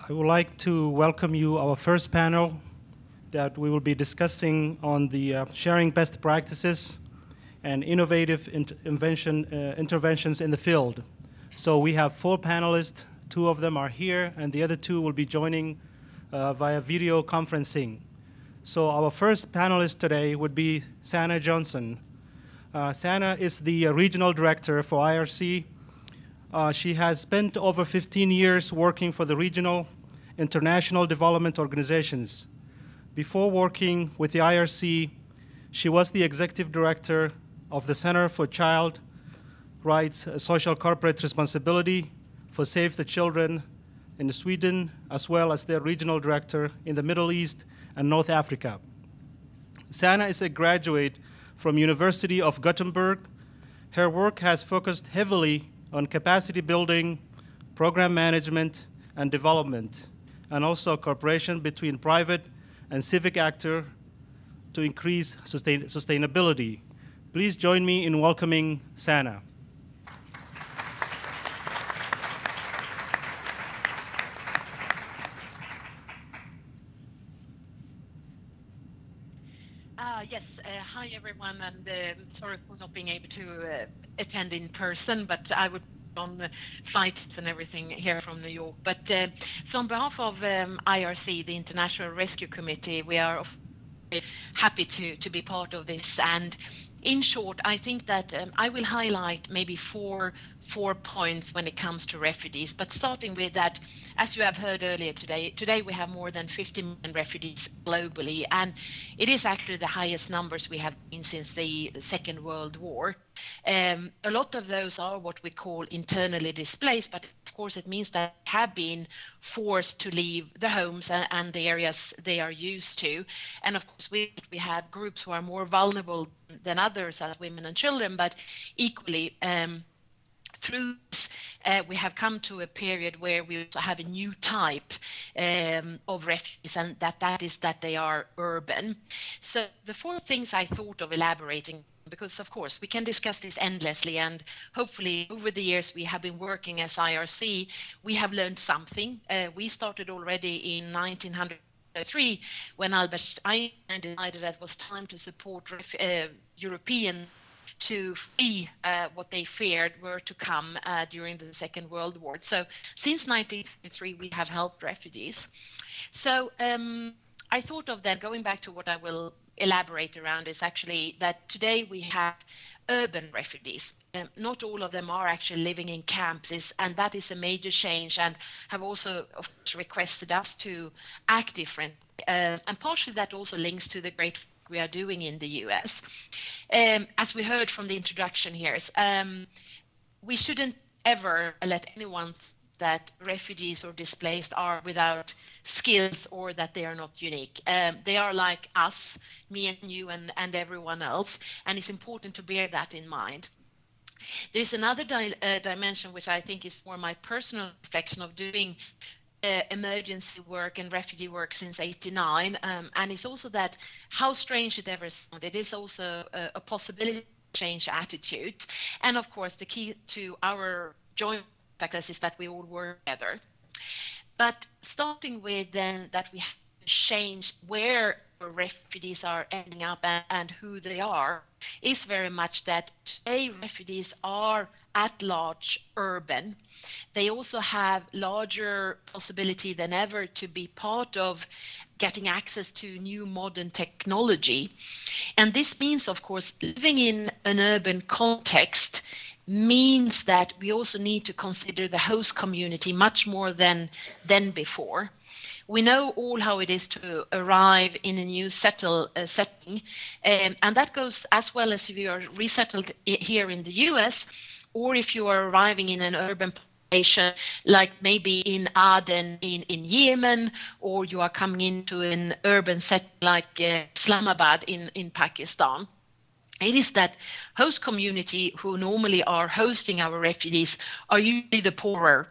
I would like to welcome you our first panel that we will be discussing on the sharing best practices and innovative interventions in the field. So we have 4 panelists, 2 of them are here, and the other 2 will be joining via video conferencing. So our first panelist today would be Sana Johnson. Sana is the regional director for IRC. She has spent over 15 years working for the regional international development organizations. Before working with the IRC, she was the executive director of the Center for Child Rights, Social Corporate Responsibility for Save the Children in Sweden, as well as their regional director in the Middle East and North Africa. Sana is a graduate from University of Gothenburg. Her work has focused heavily on capacity building, program management, and development, and also cooperation between private and civic actors to increase sustainability. Please join me in welcoming Sana. Yes, hi everyone, and sorry for not being able to attend in person, but I would on the flights and everything here from New York. But so on behalf of IRC, the International Rescue Committee, we are happy to be part of this. And in short, I think that I will highlight maybe four points when it comes to refugees. But starting with that, as you have heard earlier today we have more than 50 million refugees globally, and it is actually the highest numbers we have seen since the Second World War. A lot of those are what we call internally displaced, but of course it means that they have been forced to leave the homes and the areas they are used to. And of course we have groups who are more vulnerable than others, as women and children, but equally through this, we have come to a period where we also have a new type of refugees, and that is that they are urban. So the 4 things I thought of elaborating, because of course we can discuss this endlessly, and hopefully over the years we have been working as IRC, we have learned something. We started already in 1903 when Albert Einstein decided that it was time to support European to flee what they feared were to come during the Second World War. So since 1953 we have helped refugees. So I thought of that, going back to what I will elaborate around, is actually that today we have urban refugees. Not all of them are actually living in camps, and that is a major change, and have also of course requested us to act different. And partially that also links to the great work we are doing in the US. As we heard from the introduction here, we shouldn't ever let anyone think that refugees or displaced are without skills or that they are not unique. They are like us, me and you and everyone else, and it's important to bear that in mind. There's another dimension which I think is more my personal reflection of doing emergency work and refugee work since '89, and it's also that, how strange it ever sounded, it is also a possibility to change attitudes. And of course the key to our joint practice is that we all work together. But starting with then that we have to change where refugees are ending up and who they are, is very much that today refugees are at large urban. They also have larger possibility than ever to be part of getting access to new modern technology. And this means, of course, living in an urban context means that we also need to consider the host community much more than before. We know all how it is to arrive in a new setting, and that goes as well as if you are resettled here in the US, or if you are arriving in an urban population, like maybe in Aden in Yemen, or you are coming into an urban setting like Islamabad in Pakistan. It is that host community who normally are hosting our refugees are usually the poorer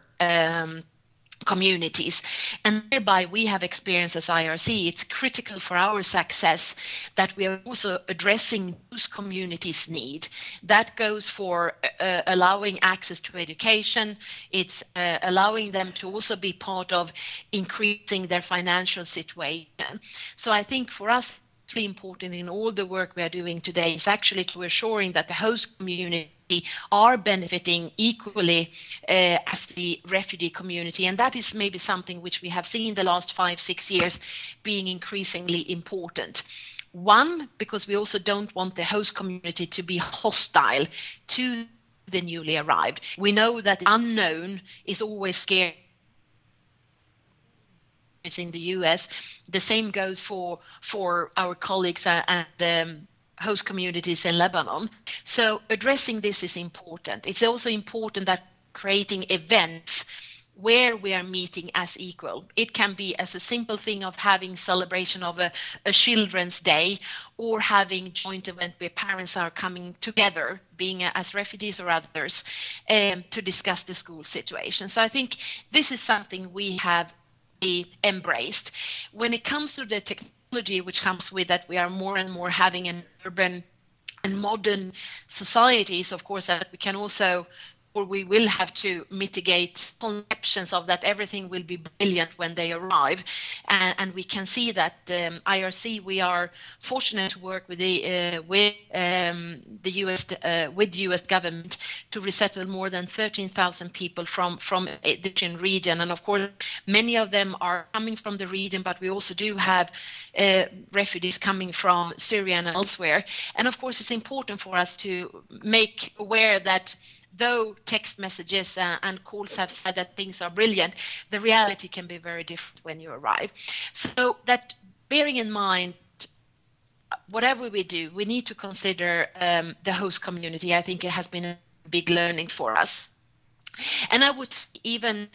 communities. And thereby we have experienced as IRC, it's critical for our success that we are also addressing those communities' need. That goes for allowing access to education. It's allowing them to also be part of increasing their financial situation. So I think for us, it's really important in all the work we are doing today is actually to assuring that the host community are benefiting equally as the refugee community. And that is maybe something which we have seen the last 5-6 years being increasingly important. One, because we also don't want the host community to be hostile to the newly arrived. We know that the unknown is always scary. In the US, the same goes for our colleagues and the host communities in Lebanon. So addressing this is important. It's also important that creating events where we are meeting as equal. It can be as a simple thing of having celebration of a children's day, or having joint event where parents are coming together, being as refugees or others, to discuss the school situation. So I think this is something we have embraced. When it comes to the technology which comes with that, we are more and more having an urban and modern societies, of course, that we can also, or we will have to mitigate conceptions of that everything will be brilliant when they arrive. And we can see that IRC, we are fortunate to work with the US government to resettle more than 13,000 people from the region. And of course, many of them are coming from the region, but we also do have refugees coming from Syria and elsewhere. And of course, it's important for us to make aware that though text messages and calls have said that things are brilliant, the reality can be very different when you arrive. So that, bearing in mind, whatever we do, we need to consider the host community. I think it has been a big learning for us. And I would even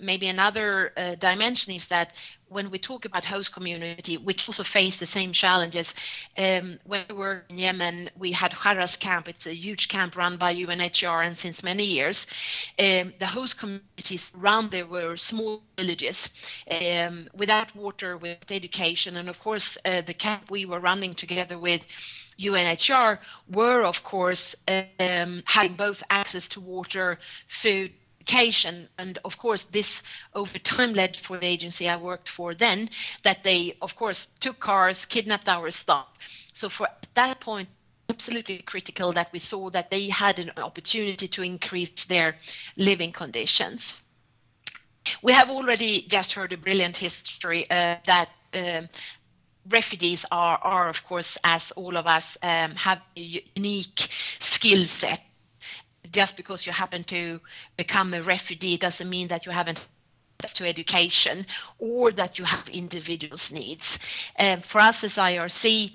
maybe another dimension is that when we talk about host community, we also face the same challenges. When we were in Yemen, we had Kharas camp. It's a huge camp run by UNHCR, and since many years, the host communities around there were small villages without water, without education, and of course the camp we were running together with UNHCR were, of course, having both access to water, food, education, and of course this over time led for the agency I worked for then that they, of course, took cars, kidnapped our staff. So for at that point, absolutely critical that we saw that they had an opportunity to increase their living conditions. We have already just heard a brilliant history that refugees are, of course, as all of us, have a unique skill set. Just because you happen to become a refugee doesn't mean that you haven't access to education or that you have individuals' needs. For us as IRC,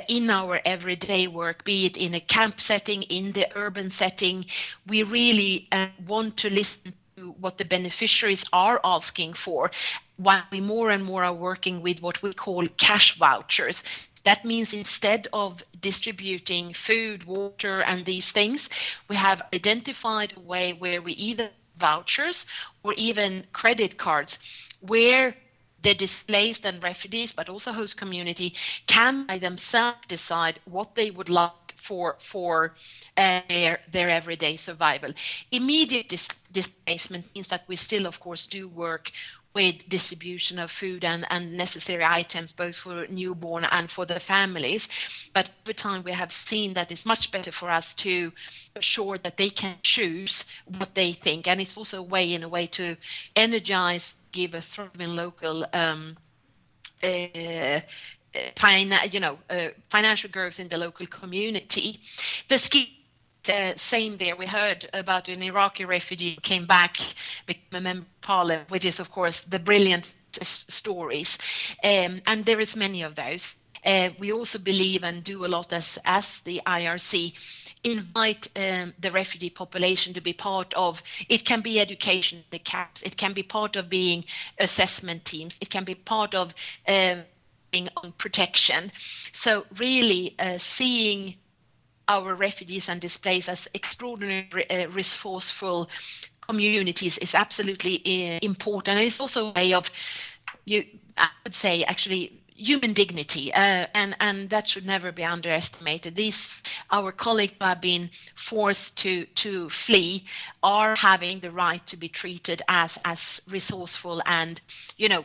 in our everyday work, be it in a camp setting, in the urban setting, we really want to listen to what the beneficiaries are asking for, while we more and more are working with what we call cash vouchers. That means instead of distributing food, water, and these things, we have identified a way where we either vouchers or even credit cards, where the displaced and refugees, but also host community, can by themselves decide what they would like for their everyday survival. Immediate displacement means that we still, of course, do work with distribution of food and necessary items, both for newborn and for the families. But over time, we have seen that it's much better for us to assure that they can choose what they think. And it's also a way, in a way, to energize, give a thriving local financial growth in the local community. The ski. Same there. We heard about an Iraqi refugee who came back, became a member of parliament, which is, of course, the brilliant stories. And there is many of those. We also believe and do a lot as the IRC, invite the refugee population to be part of. It can be education, the camps. It can be part of being assessment teams. It can be part of being on protection. So really seeing our refugees and displaced as extraordinarily resourceful communities is absolutely important. It's also a way of, I would say, actually human dignity, and that should never be underestimated. Our colleagues who have been forced to flee are having the right to be treated as resourceful and,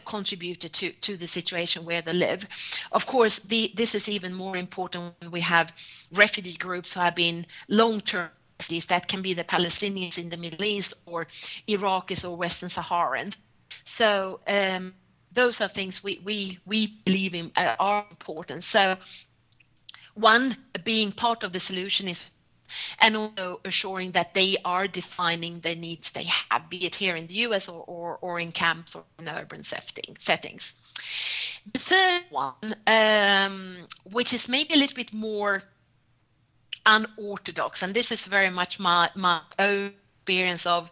contributed to the situation where they live. Of course, this is even more important when we have refugee groups who have been long-term refugees. That can be the Palestinians in the Middle East, or Iraqis, or Western Saharans. So those are things we believe in are important. So one, being part of the solution is, and also assuring that they are defining the needs they have, be it here in the US or in camps or in urban settings. The third one, which is maybe a little bit more unorthodox, and this is very much my own experience of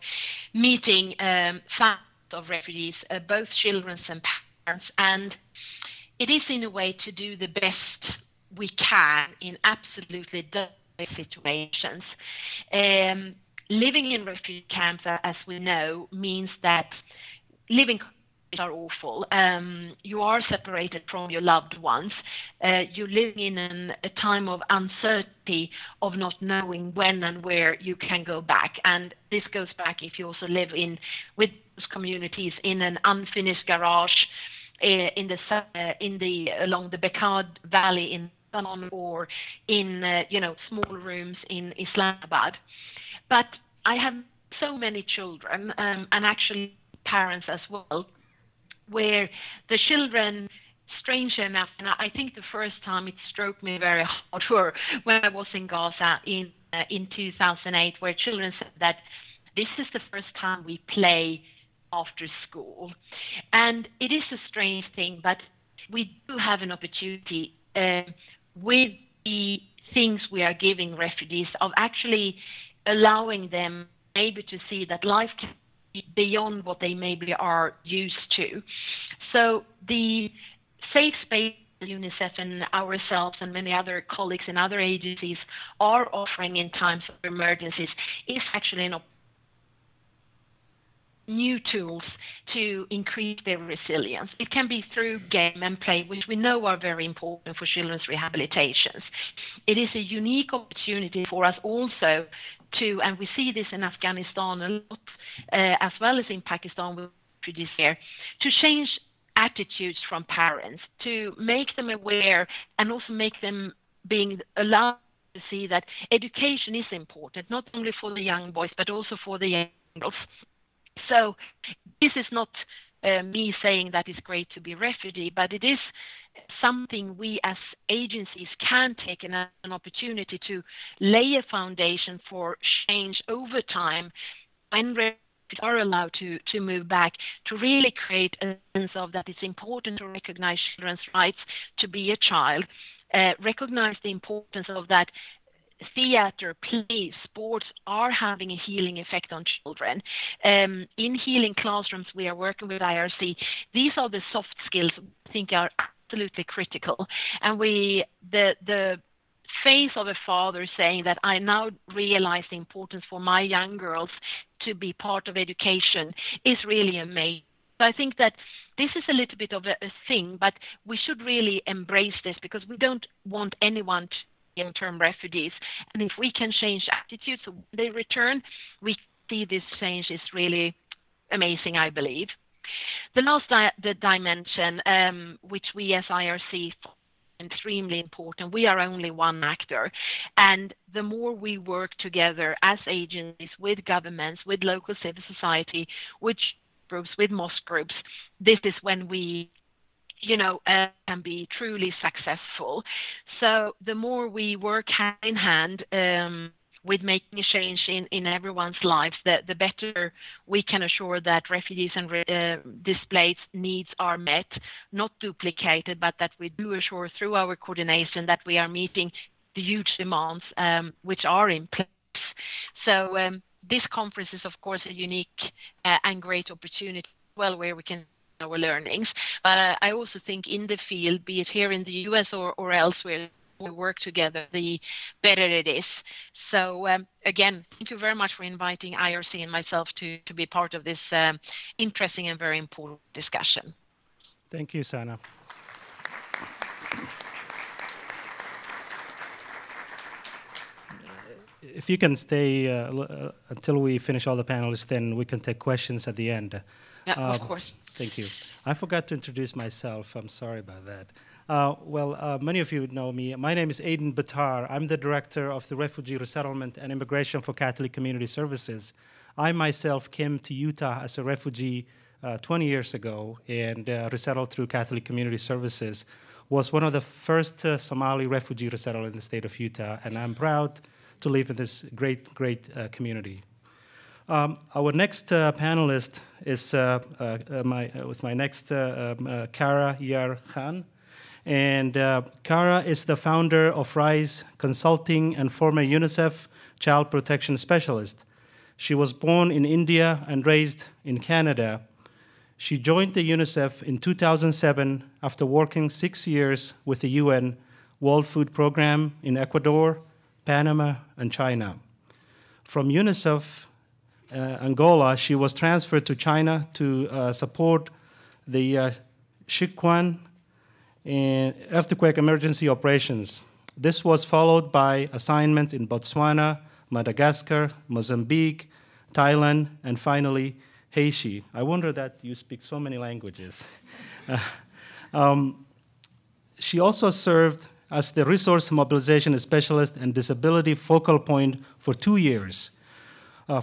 meeting families of refugees, both children and parents, and it is in a way to do the best we can in absolutely dire situations. Living in refugee camps, as we know, means that living conditions are awful. You are separated from your loved ones. You're living in a time of uncertainty, of not knowing when and where you can go back. And this goes back if you also live with those communities in an unfinished garage along the Beqad Valley in Lebanon, or in small rooms in Islamabad. But I have so many children and actually parents as well, where the children, strangely enough, and I think the first time it struck me very hard were when I was in Gaza in 2008, where children said that this is the first time we play after school. And it is a strange thing, but we do have an opportunity with the things we are giving refugees of actually allowing them maybe to see that life can be beyond what they maybe are used to. So the safe space UNICEF and ourselves and many other colleagues in other agencies are offering in times of emergencies is actually an new tools to increase their resilience. It can be through game and play, which we know are very important for children's rehabilitations. It is a unique opportunity for us also to, and we see this in Afghanistan a lot, as well as in Pakistan with refugees here, to change attitudes from parents, to make them aware and also make them being allowed to see that education is important, not only for the young boys, but also for the young girls. So this is not me saying that it's great to be a refugee, but it is something we as agencies can take an opportunity to lay a foundation for change over time when refugees are allowed to move back, to really create a sense of that it's important to recognize children's rights to be a child, recognize the importance of that theater, play, sports are having a healing effect on children. In healing classrooms, we are working with IRC. These are the soft skills I think are absolutely critical. And the face of a father saying that I now realize the importance for my young girls to be part of education is really amazing. So I think that this is a little bit of a thing, but we should really embrace this because we don't want anyone to long-term refugees, and if we can change attitudes so when they return, we see this change is really amazing, I believe. The last the dimension, which we as IRC find extremely important, we are only one actor, and the more we work together as agencies with governments, with local civil society, with groups, with mosque groups, this is when we can be truly successful. So the more we work hand in hand with making a change in everyone's lives, the better we can assure that refugees and displaced needs are met, not duplicated, but that we do assure through our coordination that we are meeting the huge demands which are in place. So this conference is, of course, a unique and great opportunity as well, where we can our learnings, but I also think in the field, be it here in the US or elsewhere, we work together, the better it is. So again, thank you very much for inviting IRC and myself to be part of this interesting and very important discussion. Thank you, Sanna. If you can stay until we finish all the panelists, then we can take questions at the end. Yeah, of course. Thank you. I forgot to introduce myself. I'm sorry about that. Many of you know me. My name is Aidan Batar. I'm the director of the Refugee Resettlement and Immigration for Catholic Community Services. I myself came to Utah as a refugee 20 years ago and resettled through Catholic Community Services. Was one of the first Somali refugee resettled in the state of Utah, and I'm proud to live in this great community. Our next panelist is my next Cara Yar Khan. And Cara is the founder of RISE Consulting and former UNICEF Child Protection Specialist. She was born in India and raised in Canada. She joined the UNICEF in 2007 after working 6 years with the UN World Food Program in Ecuador, Panama, and China. From UNICEF Angola, she was transferred to China to support the Sichuan earthquake emergency operations. This was followed by assignments in Botswana, Madagascar, Mozambique, Thailand, and finally Haiti. I wonder that you speak so many languages. She also served as the Resource Mobilization Specialist and Disability Focal Point for 2 years.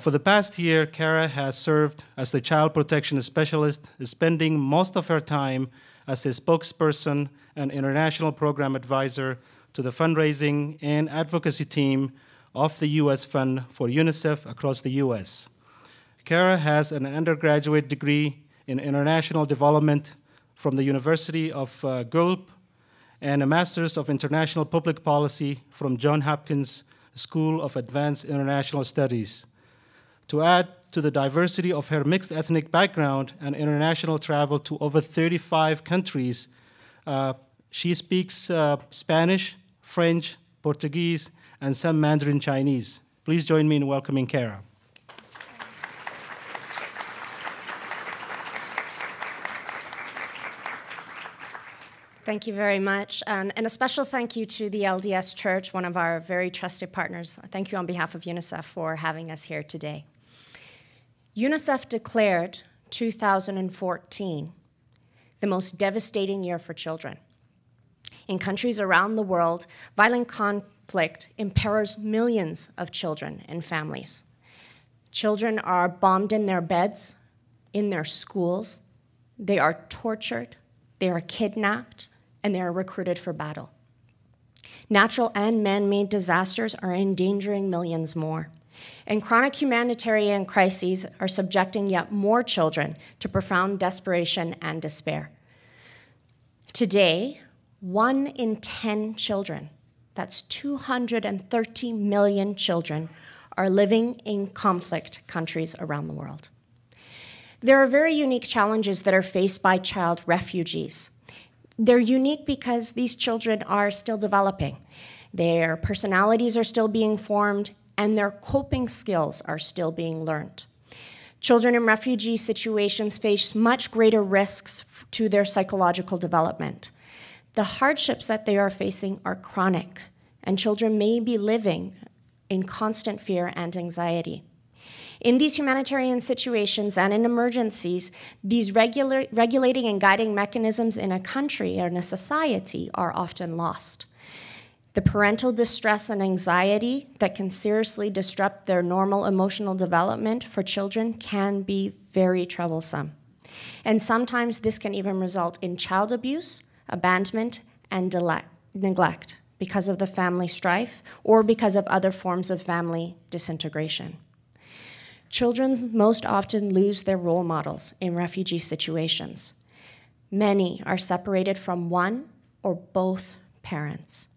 For the past year, Cara has served as the Child Protection Specialist, spending most of her time as a spokesperson and international program advisor to the fundraising and advocacy team of the U.S. Fund for UNICEF across the U.S. Cara has an undergraduate degree in international development from the University of Guelph and a Master's of International Public Policy from Johns Hopkins School of Advanced International Studies. To add to the diversity of her mixed ethnic background and international travel to over 35 countries, she speaks Spanish, French, Portuguese, and some Mandarin Chinese. Please join me in welcoming Cara. Thank you very much. And a special thank you to the LDS Church, one of our very trusted partners. Thank you on behalf of UNICEF for having us here today. UNICEF declared 2014 the most devastating year for children. In countries around the world, violent conflict imperils millions of children and families. Children are bombed in their beds, in their schools. They are tortured, they are kidnapped, and they are recruited for battle. Natural and man-made disasters are endangering millions more. And chronic humanitarian crises are subjecting yet more children to profound desperation and despair. Today, 1 in 10 children, that's 230 million children, are living in conflict countries around the world. There are very unique challenges that are faced by child refugees. They're unique because these children are still developing. Their personalities are still being formed, and their coping skills are still being learned. Children in refugee situations face much greater risks to their psychological development. The hardships that they are facing are chronic, and children may be living in constant fear and anxiety. In these humanitarian situations and in emergencies, these regulating and guiding mechanisms in a country or in a society are often lost. The parental distress and anxiety that can seriously disrupt their normal emotional development for children can be very troublesome. And sometimes this can even result in child abuse, abandonment, and neglect because of the family strife or because of other forms of family disintegration. Children most often lose their role models in refugee situations. Many are separated from one or both parents.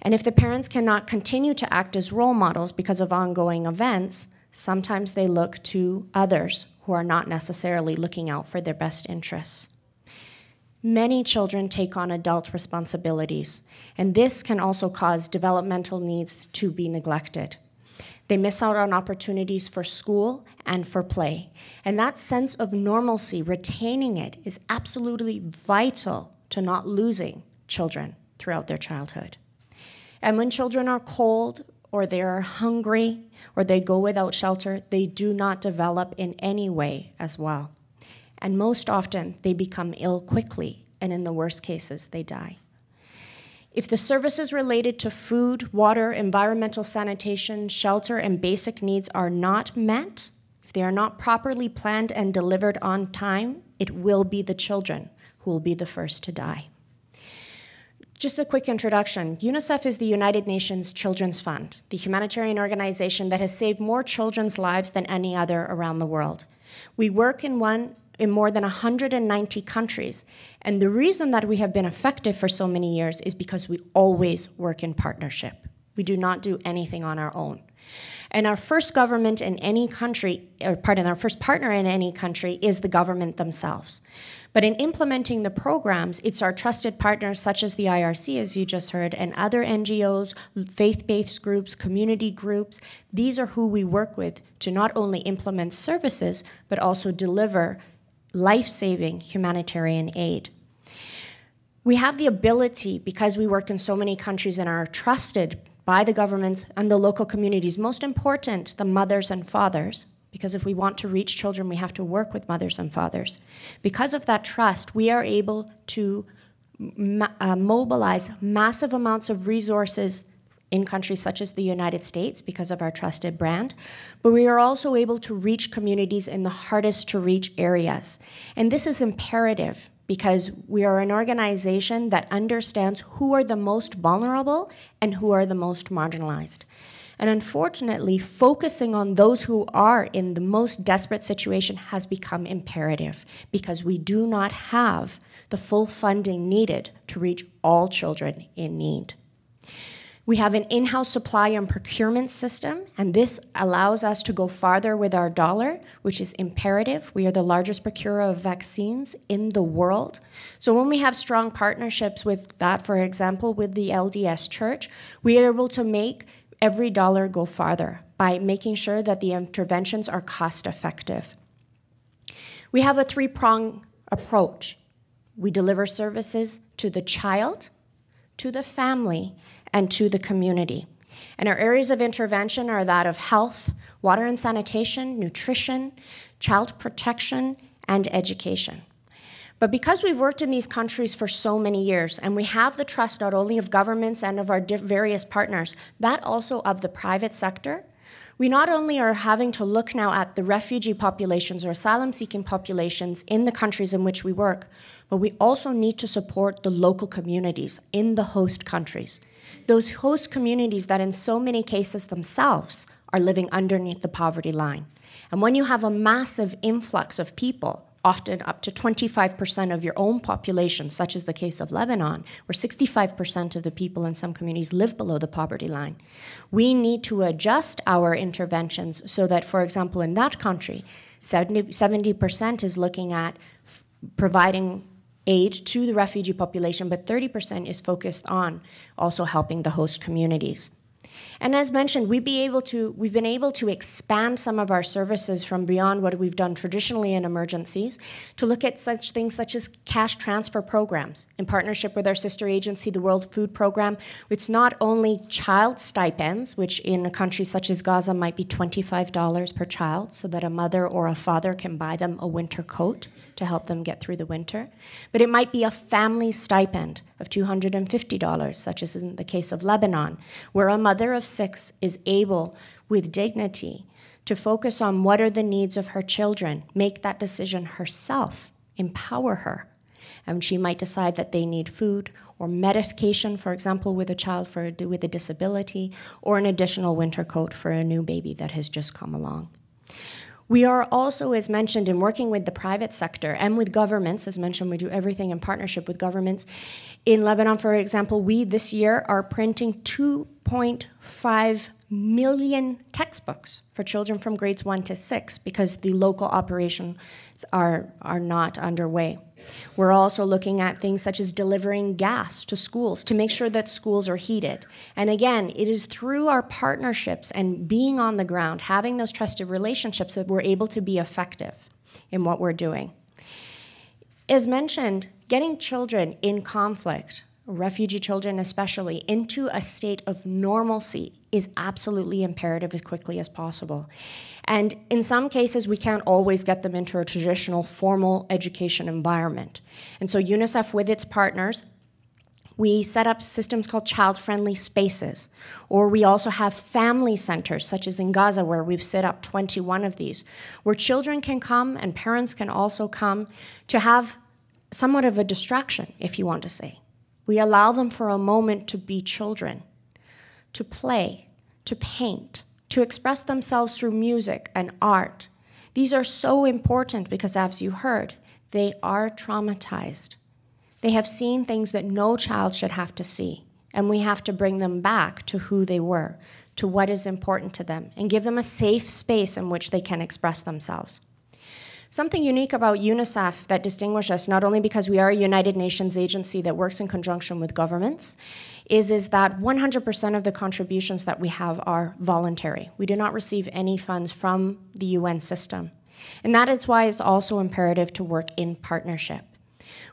And if the parents cannot continue to act as role models because of ongoing events, sometimes they look to others who are not necessarily looking out for their best interests. many children take on adult responsibilities, and this can also cause developmental needs to be neglected. They miss out on opportunities for school and for play. And that sense of normalcy, retaining it, is absolutely vital to not losing children throughout their childhood. And when children are cold, or they are hungry, or they go without shelter, they do not develop in any way as well. And most often, they become ill quickly, and in the worst cases, they die. If the services related to food, water, environmental sanitation, shelter, and basic needs are not met, if they are not properly planned and delivered on time, it will be the children who will be the first to die. Just a quick introduction. UNICEF is the United Nations Children's Fund, the humanitarian organization that has saved more children's lives than any other around the world. We work in more than 190 countries. And the reason that we have been effective for so many years is because we always work in partnership. We do not do anything on our own. And our first government in any country, our first partner in any country is the government themselves. But in implementing the programs, it's our trusted partners such as the IRC, as you just heard, and other NGOs, faith-based groups, community groups. These are who we work with to not only implement services, but also deliver life-saving humanitarian aid. We have the ability, because we work in so many countries and are trusted by the governments and the local communities, most important, the mothers and fathers, because if we want to reach children, we have to work with mothers and fathers. Because of that trust, we are able to mobilize massive amounts of resources in countries such as the United States because of our trusted brand, but we are also able to reach communities in the hardest to reach areas. And this is imperative because we are an organization that understands who are the most vulnerable and who are the most marginalized. And unfortunately, focusing on those who are in the most desperate situation has become imperative because we do not have the full funding needed to reach all children in need. We have an in-house supply and procurement system, and this allows us to go farther with our dollar, which is imperative. We are the largest procurer of vaccines in the world. So when we have strong partnerships with that, for example, with the LDS Church, we are able to make every dollar go farther by making sure that the interventions are cost-effective. We have a three-pronged approach. We deliver services to the child, to the family, and to the community. And our areas of intervention are that of health, water and sanitation, nutrition, child protection, and education. But because we've worked in these countries for so many years, and we have the trust not only of governments and of our various partners, but also of the private sector, we not only are having to look now at the refugee populations or asylum-seeking populations in the countries in which we work, but we also need to support the local communities in the host countries. Those host communities that in so many cases themselves are living underneath the poverty line. And when you have a massive influx of people, often up to 25% of your own population, such as the case of Lebanon, where 65% of the people in some communities live below the poverty line, we need to adjust our interventions so that, for example, in that country, 70% is looking at providing aid to the refugee population, but 30% is focused on also helping the host communities. And as mentioned, we've been able to expand some of our services from beyond what we've done traditionally in emergencies to look at such things such as cash transfer programs in partnership with our sister agency, the World Food Program, which not only child stipends, which in a country such as Gaza might be $25 per child so that a mother or a father can buy them a winter coat to help them get through the winter, but it might be a family stipend of $250, such as in the case of Lebanon, where a mother of 6 is able, with dignity, to focus on what are the needs of her children, make that decision herself, empower her. And she might decide that they need food or medication, for example, with a child with a disability, or an additional winter coat for a new baby that has just come along. We are also, as mentioned, in working with the private sector and with governments. As mentioned, we do everything in partnership with governments. In Lebanon, for example, we this year are printing 2 2.5 million textbooks for children from grades 1 to 6 because the local operations are not underway. We're also looking at things such as delivering gas to schools to make sure that schools are heated. And again, it is through our partnerships and being on the ground, having those trusted relationships, that we're able to be effective in what we're doing. As mentioned, getting children in conflict, refugee children especially, into a state of normalcy is absolutely imperative as quickly as possible. And in some cases, we can't always get them into a traditional formal education environment. And so UNICEF, with its partners, we set up systems called child-friendly spaces, or we also have family centers, such as in Gaza, where we've set up 21 of these, where children can come and parents can also come to have somewhat of a distraction, if you want to say. We allow them for a moment to be children, to play, to paint, to express themselves through music and art. These are so important because, as you heard, they are traumatized. They have seen things that no child should have to see, and we have to bring them back to who they were, to what is important to them, and give them a safe space in which they can express themselves. Something unique about UNICEF that distinguishes us, not only because we are a United Nations agency that works in conjunction with governments, is that 100% of the contributions that we have are voluntary. We do not receive any funds from the UN system. And that is why it's also imperative to work in partnership.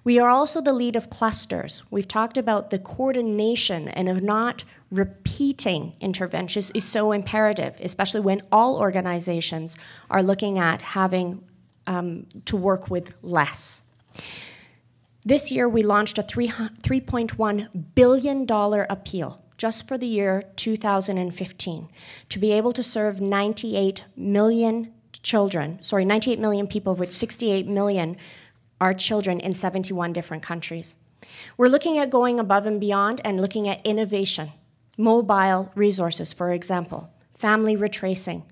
We are also the lead of clusters. We've talked about the coordination and of not repeating interventions is so imperative, especially when all organizations are looking at having to work with less. This year, we launched a $3.1 billion appeal just for the year 2015 to be able to serve 98 million people, of which 68 million are children in 71 different countries. We're looking at going above and beyond and looking at innovation, mobile resources, for example, family retracing.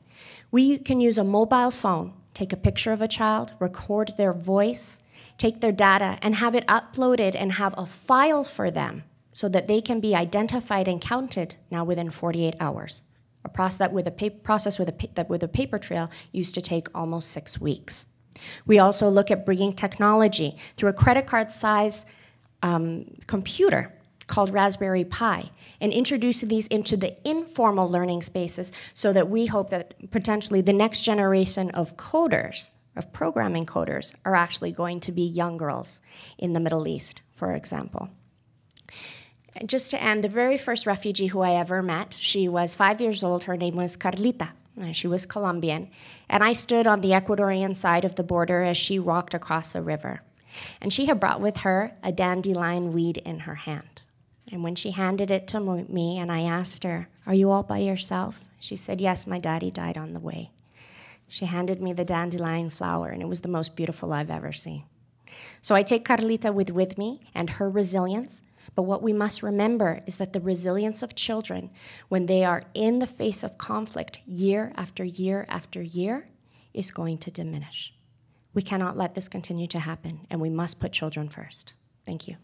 We can use a mobile phone, take a picture of a child, record their voice, take their data, and have it uploaded and have a file for them so that they can be identified and counted now within 48 hours. A process that with a paper trail used to take almost 6 weeks. We also look at bringing technology through a credit card size computer called Raspberry Pi and introducing these into the informal learning spaces so that we hope that potentially the next generation of coders, of programming coders, are actually going to be young girls in the Middle East, for example. And just to end, the very first refugee who I ever met, she was 5 years old. Her name was Carlita. She was Colombian. And I stood on the Ecuadorian side of the border as she walked across a river. And she had brought with her a dandelion weed in her hand. And when she handed it to me and I asked her, "Are you all by yourself?" She said, "Yes, my daddy died on the way." She handed me the dandelion flower, and it was the most beautiful I've ever seen. So I take Carlita with me and her resilience. But what we must remember is that the resilience of children, when they are in the face of conflict year after year after year, is going to diminish. We cannot let this continue to happen, and we must put children first. Thank you.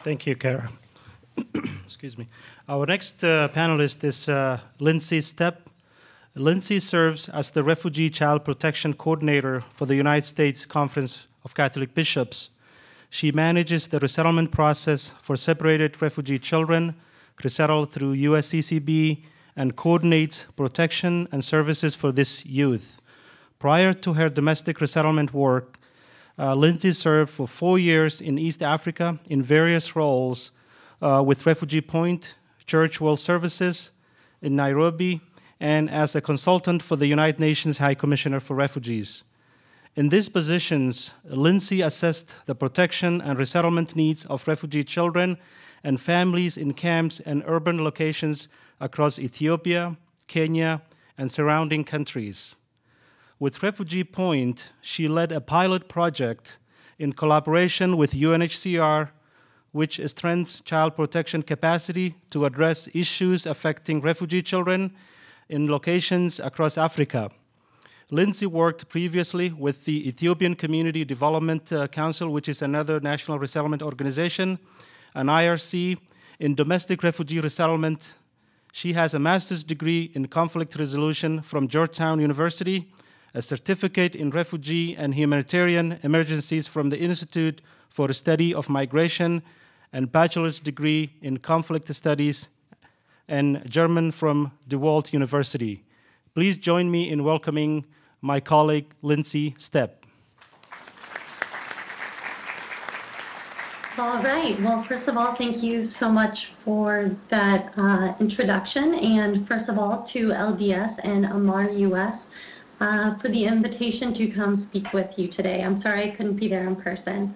Thank you, Cara. Excuse me. Our next panelist is Lindsay Stepp. Lindsay serves as the Refugee Child Protection Coordinator for the United States Conference of Catholic Bishops. She manages the resettlement process for separated refugee children resettled through USCCB and coordinates protection and services for this youth. Prior to her domestic resettlement work, Lindsay served for 4 years in East Africa in various roles with Refugee Point, Church World Services in Nairobi, and as a consultant for the United Nations High Commissioner for Refugees. In these positions, Lindsay assessed the protection and resettlement needs of refugee children and families in camps and urban locations across Ethiopia, Kenya, and surrounding countries. With Refugee Point, she led a pilot project in collaboration with UNHCR, which strengthens child protection capacity to address issues affecting refugee children in locations across Africa. Lindsay worked previously with the Ethiopian Community Development Council, which is another national resettlement organization, an IRC, in domestic refugee resettlement. She has a master's degree in conflict resolution from Georgetown University, a certificate in refugee and humanitarian emergencies from the Institute for the Study of Migration, and bachelor's degree in conflict studies and German from DeWalt University. Please join me in welcoming my colleague, Lindsay Stepp. All right. Well, first of all, thank you so much for that introduction. And first of all, to LDS and Amar US for the invitation to come speak with you today. I'm sorry I couldn't be there in person.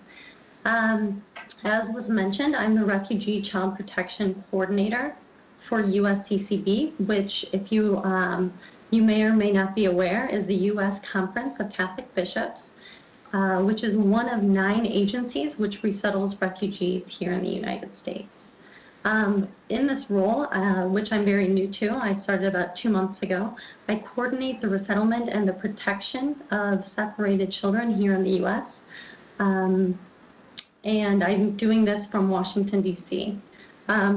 As was mentioned, I'm the Refugee Child Protection Coordinator for USCCB, which, if you may or may not be aware, is the U.S. Conference of Catholic Bishops, which is one of 9 agencies which resettles refugees here in the United States. In this role, which I'm very new to, I started about 2 months ago, I coordinate the resettlement and the protection of separated children here in the U.S., and I'm doing this from Washington, D.C.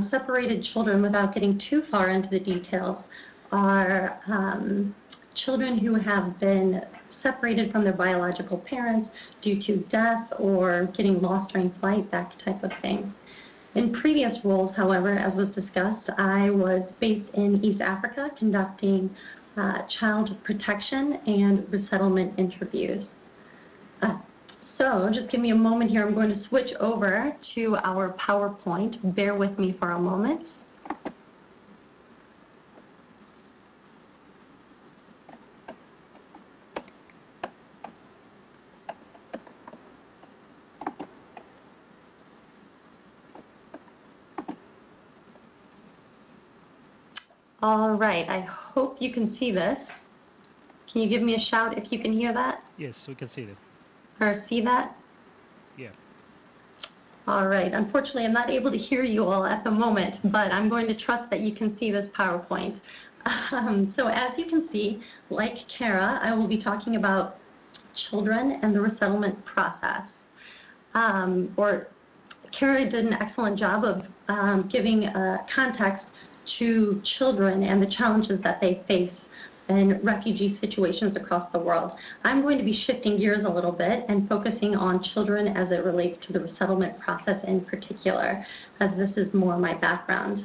Separated children, without getting too far into the details, are children who have been separated from their biological parents due to death or getting lost during flight, that type of thing. In previous roles, however, as was discussed, I was based in East Africa conducting child protection and resettlement interviews. So just give me a moment here. I'm going to switch over to our PowerPoint. Bear with me for a moment. All right, I hope you can see this. Can you give me a shout if you can hear that? Yes, we can see that. Or see that? Yeah. All right, unfortunately, I'm not able to hear you all at the moment, but I'm going to trust that you can see this PowerPoint. So as you can see, like Cara, I will be talking about children and the resettlement process. Cara did an excellent job of giving context to children and the challenges that they face in refugee situations across the world. I'm going to be shifting gears a little bit and focusing on children as it relates to the resettlement process in particular, as this is more my background.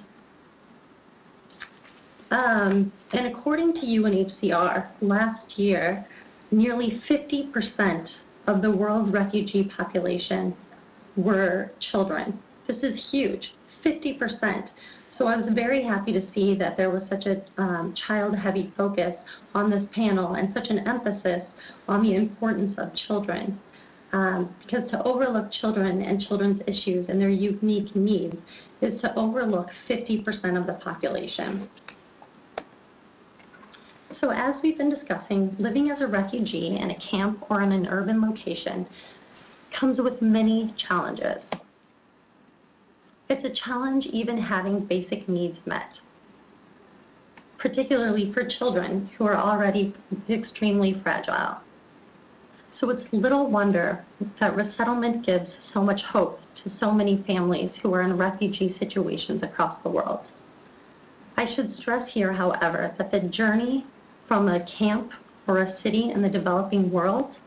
And according to UNHCR, last year, nearly 50% of the world's refugee population were children. This is huge, 50%. So I was very happy to see that there was such a child-heavy focus on this panel and such an emphasis on the importance of children. Because to overlook children and children's issues and their unique needs is to overlook 50% of the population. So as we've been discussing, living as a refugee in a camp or in an urban location comes with many challenges. It's a challenge even having basic needs met, particularly for children who are already extremely fragile. So it's little wonder that resettlement gives so much hope to so many families who are in refugee situations across the world. I should stress here, however, that the journey from a camp or a city in the developing world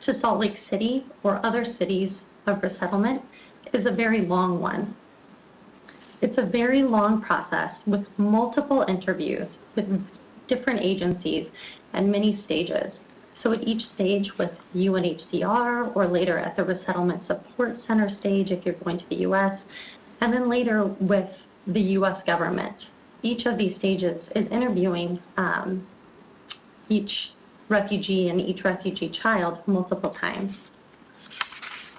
to Salt Lake City or other cities of resettlement is a very long one. It's a very long process with multiple interviews with different agencies and many stages. So at each stage with UNHCR or later at the Resettlement Support Center stage if you're going to the US, and then later with the US government. Each of these stages is interviewing each refugee and each refugee child multiple times.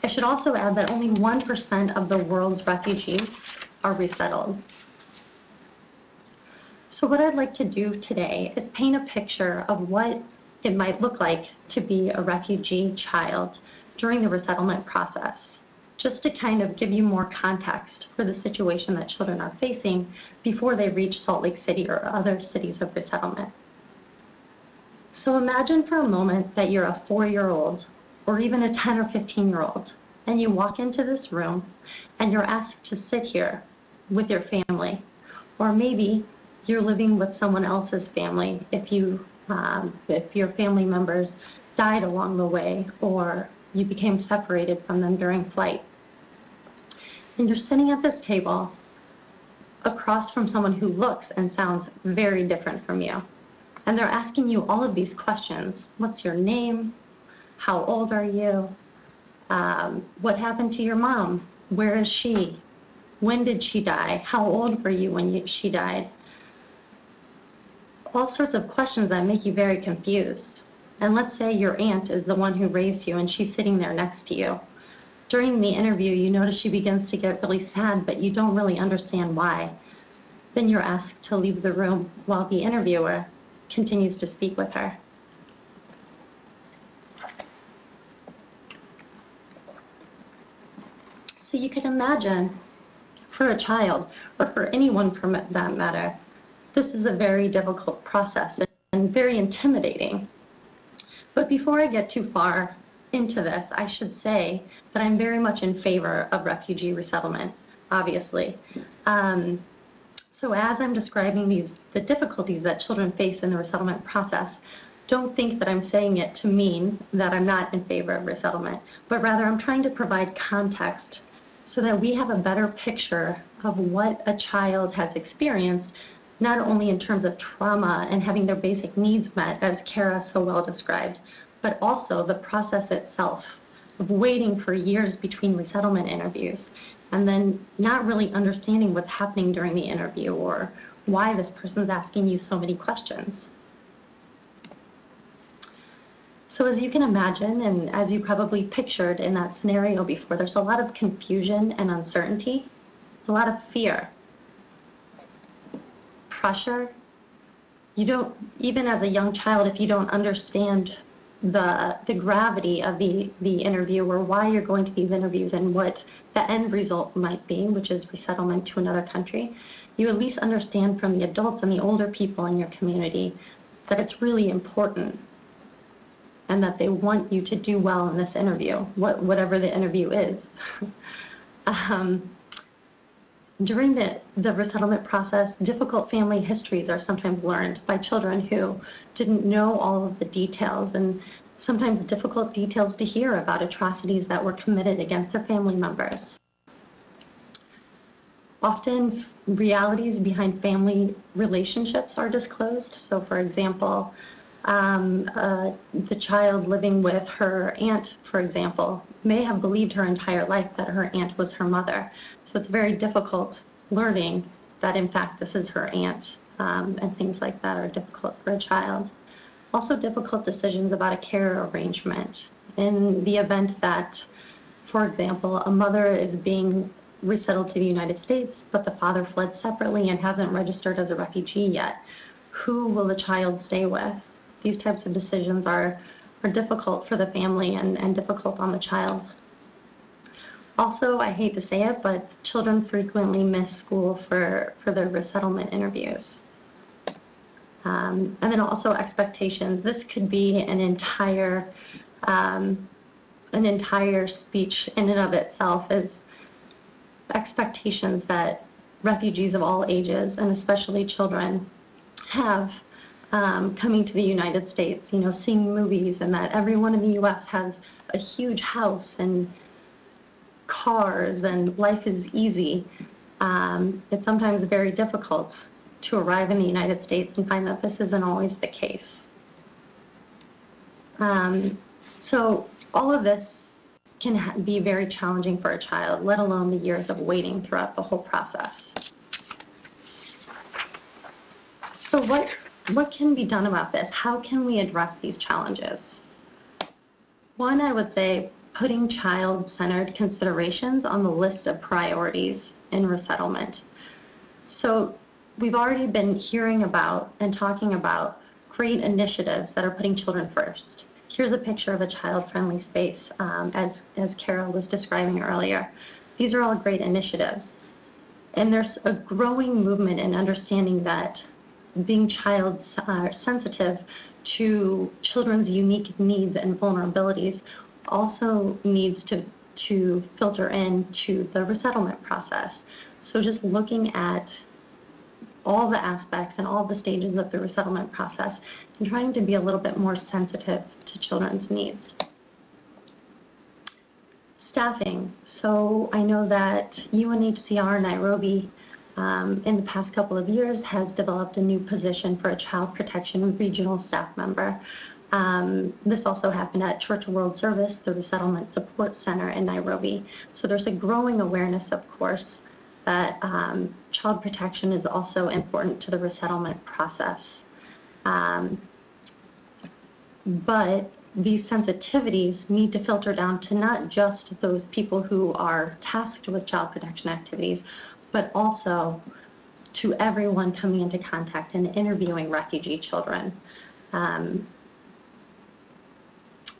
I should also add that only 1% of the world's refugees are resettled. So what I'd like to do today is paint a picture of what it might look like to be a refugee child during the resettlement process, just to kind of give you more context for the situation that children are facing before they reach Salt Lake City or other cities of resettlement. So imagine for a moment that you're a 4-year-old or even a 10 or 15-year-old, and you walk into this room and you're asked to sit here with your family. Or maybe you're living with someone else's family if your family members died along the way or you became separated from them during flight. And you're sitting at this table across from someone who looks and sounds very different from you. And they're asking you all of these questions. What's your name? How old are you? What happened to your mom? Where is she? When did she die? How old were you when she died? All sorts of questions that make you very confused. And let's say your aunt is the one who raised you and she's sitting there next to you. During the interview, you notice she begins to get really sad, but you don't really understand why. Then you're asked to leave the room while the interviewer continues to speak with her. So you can imagine, for a child, or for anyone for that matter, this is a very difficult process and very intimidating. But before I get too far into this, I should say that I'm very much in favor of refugee resettlement, obviously. So as I'm describing the difficulties that children face in the resettlement process, don't think that I'm saying it to mean that I'm not in favor of resettlement, but rather I'm trying to provide context so that we have a better picture of what a child has experienced, not only in terms of trauma and having their basic needs met, as Cara so well described, but also the process itself of waiting for years between resettlement interviews and then not really understanding what's happening during the interview or why this person's asking you so many questions. So as you can imagine, and as you probably pictured in that scenario before, there's a lot of confusion and uncertainty, a lot of fear, pressure. You don't, even as a young child, if you don't understand the gravity of the interview or why you're going to these interviews and what the end result might be, which is resettlement to another country, you at least understand from the adults and the older people in your community that it's really important and that they want you to do well in this interview, whatever the interview is. During the resettlement process, difficult family histories are sometimes learned by children who didn't know all of the details, and sometimes difficult details to hear about atrocities that were committed against their family members. Often, realities behind family relationships are disclosed. So, for example, the child living with her aunt, for example, may have believed her entire life that her aunt was her mother. So it's very difficult learning that, in fact, this is her aunt, and things like that are difficult for a child. Also difficult decisions about a care arrangement. In the event that, for example, a mother is being resettled to the United States, but the father fled separately and hasn't registered as a refugee yet, who will the child stay with? These types of decisions are difficult for the family and difficult on the child. Also, I hate to say it, but children frequently miss school for their resettlement interviews. And then also expectations. This could be an entire speech in and of itself, is expectations that refugees of all ages, and especially children, have coming to the United States, seeing movies, and that everyone in the US has a huge house and cars and life is easy. It's sometimes very difficult to arrive in the United States and find that this isn't always the case. So all of this can be very challenging for a child, let alone the years of waiting throughout the whole process. So what can be done about this? How can we address these challenges? One, I would say, putting child-centered considerations on the list of priorities in resettlement. So we've already been hearing about and talking about great initiatives that are putting children first. Here's a picture of a child-friendly space, as Cara was describing earlier. These are all great initiatives. And there's a growing movement in understanding that being child sensitive to children's unique needs and vulnerabilities also needs to filter into the resettlement process. So just looking at all the aspects and all the stages of the resettlement process and trying to be a little bit more sensitive to children's needs. Staffing. So I know that UNHCR Nairobi in the past couple of years has developed a new position for a child protection regional staff member. This also happened at Church World Service, the Resettlement Support Center in Nairobi. So there's a growing awareness, of course, that child protection is also important to the resettlement process. But these sensitivities need to filter down to not just those people who are tasked with child protection activities, but also to everyone coming into contact and interviewing refugee children.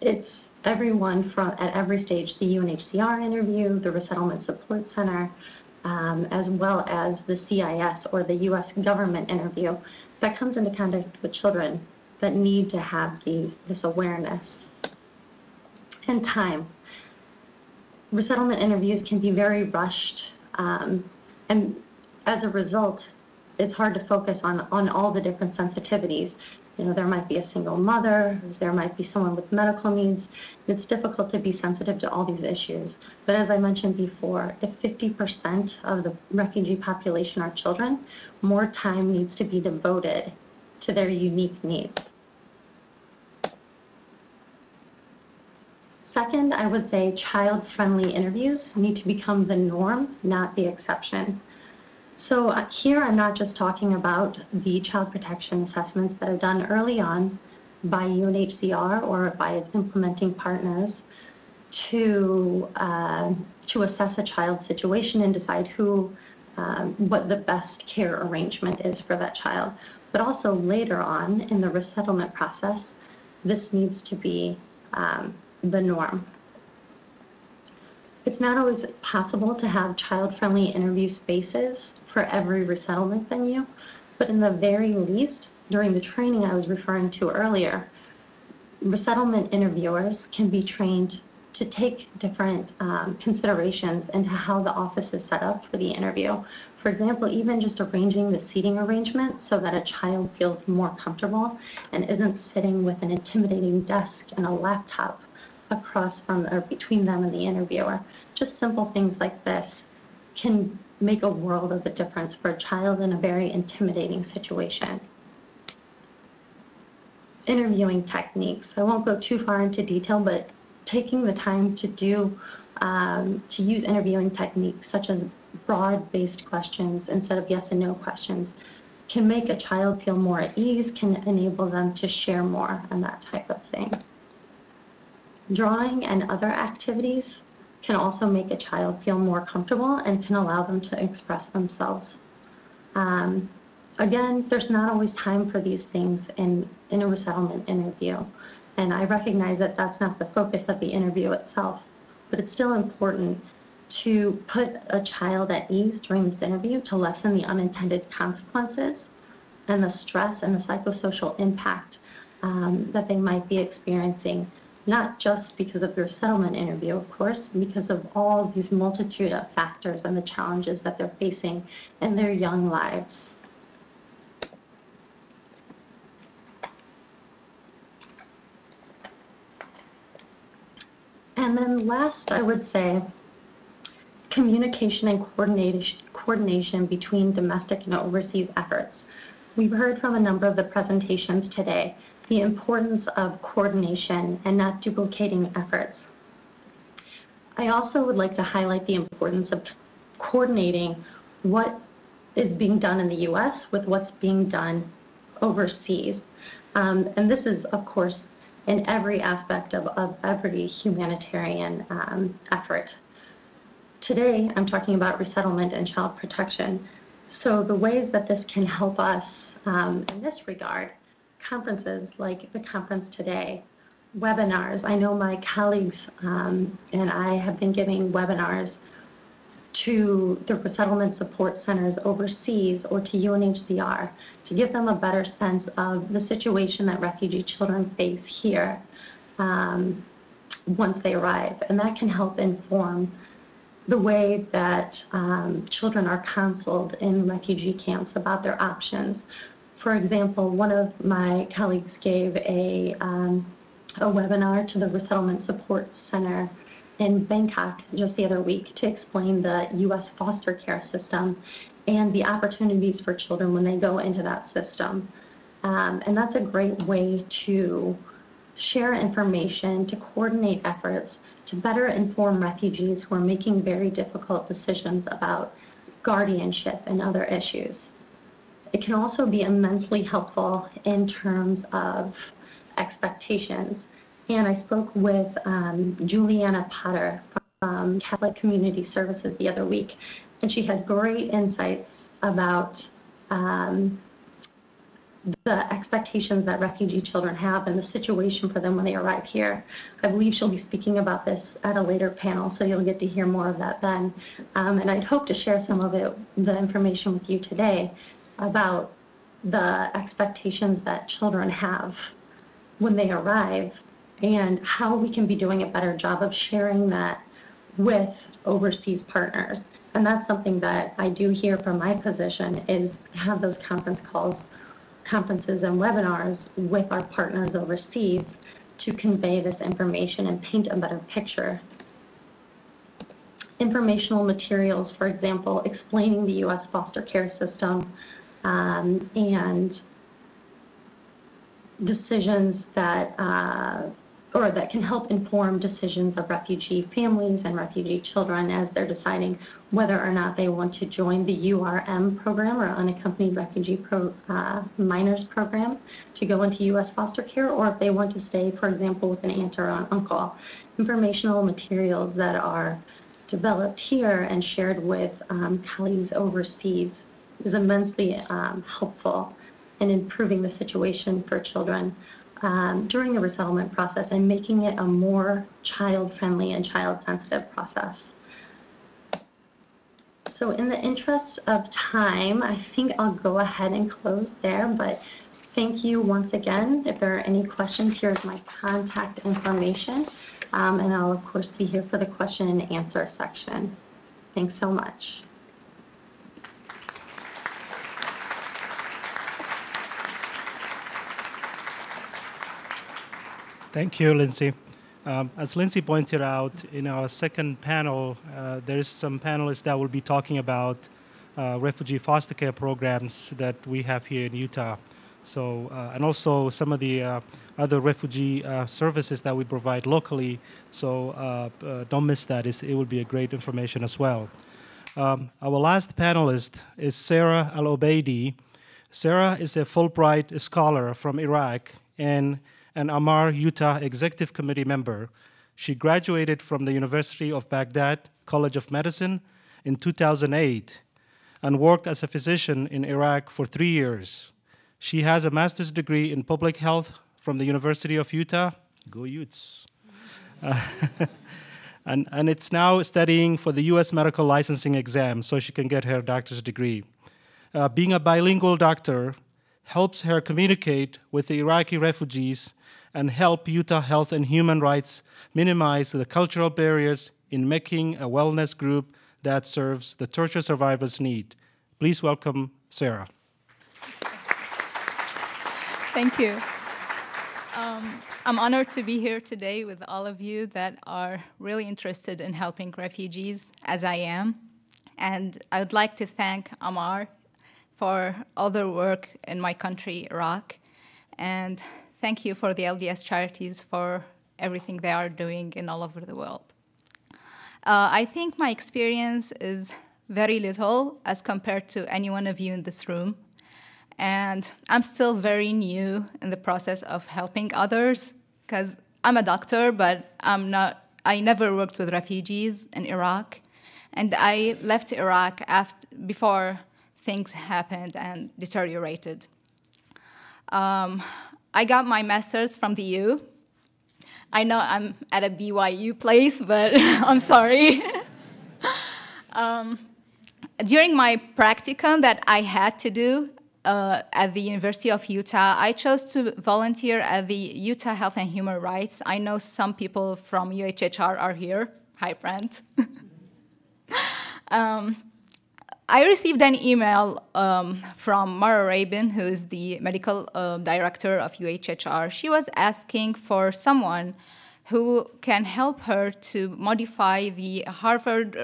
It's everyone at every stage, the UNHCR interview, the Resettlement Support Center, as well as the CIS or the US government interview that comes into contact with children that need to have this awareness. And time. Resettlement interviews can be very rushed, and as a result, it's hard to focus on all the different sensitivities. You know, there might be a single mother, there might be someone with medical needs. It's difficult to be sensitive to all these issues. But as I mentioned before, if 50% of the refugee population are children, more time needs to be devoted to their unique needs. Second, I would say child-friendly interviews need to become the norm, not the exception. So here I'm not just talking about the child protection assessments that are done early on by UNHCR or by its implementing partners to assess a child's situation and decide what the best care arrangement is for that child. But also later on in the resettlement process, this needs to be the norm. It's not always possible to have child-friendly interview spaces for every resettlement venue, but in the very least, during the training I was referring to earlier, resettlement interviewers can be trained to take different considerations into how the office is set up for the interview. For example, even just arranging the seating arrangement so that a child feels more comfortable and isn't sitting with an intimidating desk and a laptop across from or between them and the interviewer. Just simple things like this can make a world of a difference for a child in a very intimidating situation. Interviewing techniques. I won't go too far into detail, but taking the time to use interviewing techniques such as broad-based questions instead of yes and no questions can make a child feel more at ease, can enable them to share more and that type of thing. Drawing and other activities can also make a child feel more comfortable and can allow them to express themselves. Again, there's not always time for these things in a resettlement interview. And I recognize that that's not the focus of the interview itself, but it's still important to put a child at ease during this interview to lessen the unintended consequences and the stress and the psychosocial impact that they might be experiencing, not just because of the resettlement interview, of course, because of all these multitude of factors and the challenges that they're facing in their young lives. And then last, I would say, communication and coordination between domestic and overseas efforts. We've heard from a number of the presentations today the importance of coordination and not duplicating efforts. I also would like to highlight the importance of coordinating what is being done in the US with what's being done overseas. And this is, of course, in every aspect of every humanitarian effort. Today, I'm talking about resettlement and child protection. So the ways that this can help us in this regard, conferences like the conference today, webinars. I know my colleagues and I have been giving webinars to the resettlement support centers overseas or to UNHCR to give them a better sense of the situation that refugee children face here once they arrive. And that can help inform the way that children are counseled in refugee camps about their options. For example, one of my colleagues gave a webinar to the Resettlement Support Center in Bangkok just the other week to explain the U.S. foster care system and the opportunities for children when they go into that system. And that's a great way to share information, to coordinate efforts, to better inform refugees who are making very difficult decisions about guardianship and other issues. It can also be immensely helpful in terms of expectations. And I spoke with Juliana Potter from Catholic Community Services the other week, and she had great insights about the expectations that refugee children have and the situation for them when they arrive here. I believe she'll be speaking about this at a later panel, so you'll get to hear more of that then. And I'd hope to share some of the information with you today about the expectations that children have when they arrive and how we can be doing a better job of sharing that with overseas partners. And that's something that I do here from my position, is have those conferences and webinars with our partners overseas to convey this information and paint a better picture. Informational materials, for example, explaining the U.S. foster care system and decisions that that can help inform decisions of refugee families and refugee children as they're deciding whether or not they want to join the URM program, or Unaccompanied Refugee Minors program, to go into U.S. foster care, or if they want to stay, for example, with an aunt or an uncle. Informational materials that are developed here and shared with colleagues overseas is immensely helpful in improving the situation for children during the resettlement process and making it a more child-friendly and child-sensitive process. So in the interest of time, I think I'll go ahead and close there, but thank you once again. If there are any questions, here's my contact information, and I'll of course be here for the question and answer section. Thanks so much. Thank you, Lindsay. As Lindsay pointed out, in our second panel, there is some panelists that will be talking about refugee foster care programs that we have here in Utah. So, and also some of the other refugee services that we provide locally. So don't miss that. It will be a great information as well. Our last panelist is Sarah Al-Obeidi. Sarah is a Fulbright scholar from Iraq and an Amar, Utah Executive Committee member. She graduated from the University of Baghdad College of Medicine in 2008 and worked as a physician in Iraq for 3 years. She has a master's degree in public health from the University of Utah. Go Utes. And it's now studying for the U.S. medical licensing exam so she can get her doctor's degree. Being a bilingual doctor helps her communicate with the Iraqi refugees and help Utah Health and Human Rights minimize the cultural barriers in making a wellness group that serves the torture survivors' need. Please welcome Sarah. Thank you. I'm honored to be here today with all of you that are really interested in helping refugees, as I am. And I would like to thank Amar for all their work in my country, Iraq. And thank you for the LDS charities for everything they are doing in all over the world. I think my experience is very little as compared to any one of you in this room. And I'm still very new in the process of helping others, because I'm a doctor, but I never worked with refugees in Iraq. And I left Iraq before things happened and deteriorated. I got my master's from the U. I know I'm at a BYU place, but I'm sorry. During my practicum that I had to do at the University of Utah, I chose to volunteer at the Utah Health and Human Rights. I know some people from UHHR are here. Hi, Brent. I received an email from Mara Rabin, who is the medical director of UHHR. She was asking for someone who can help her to modify the Harvard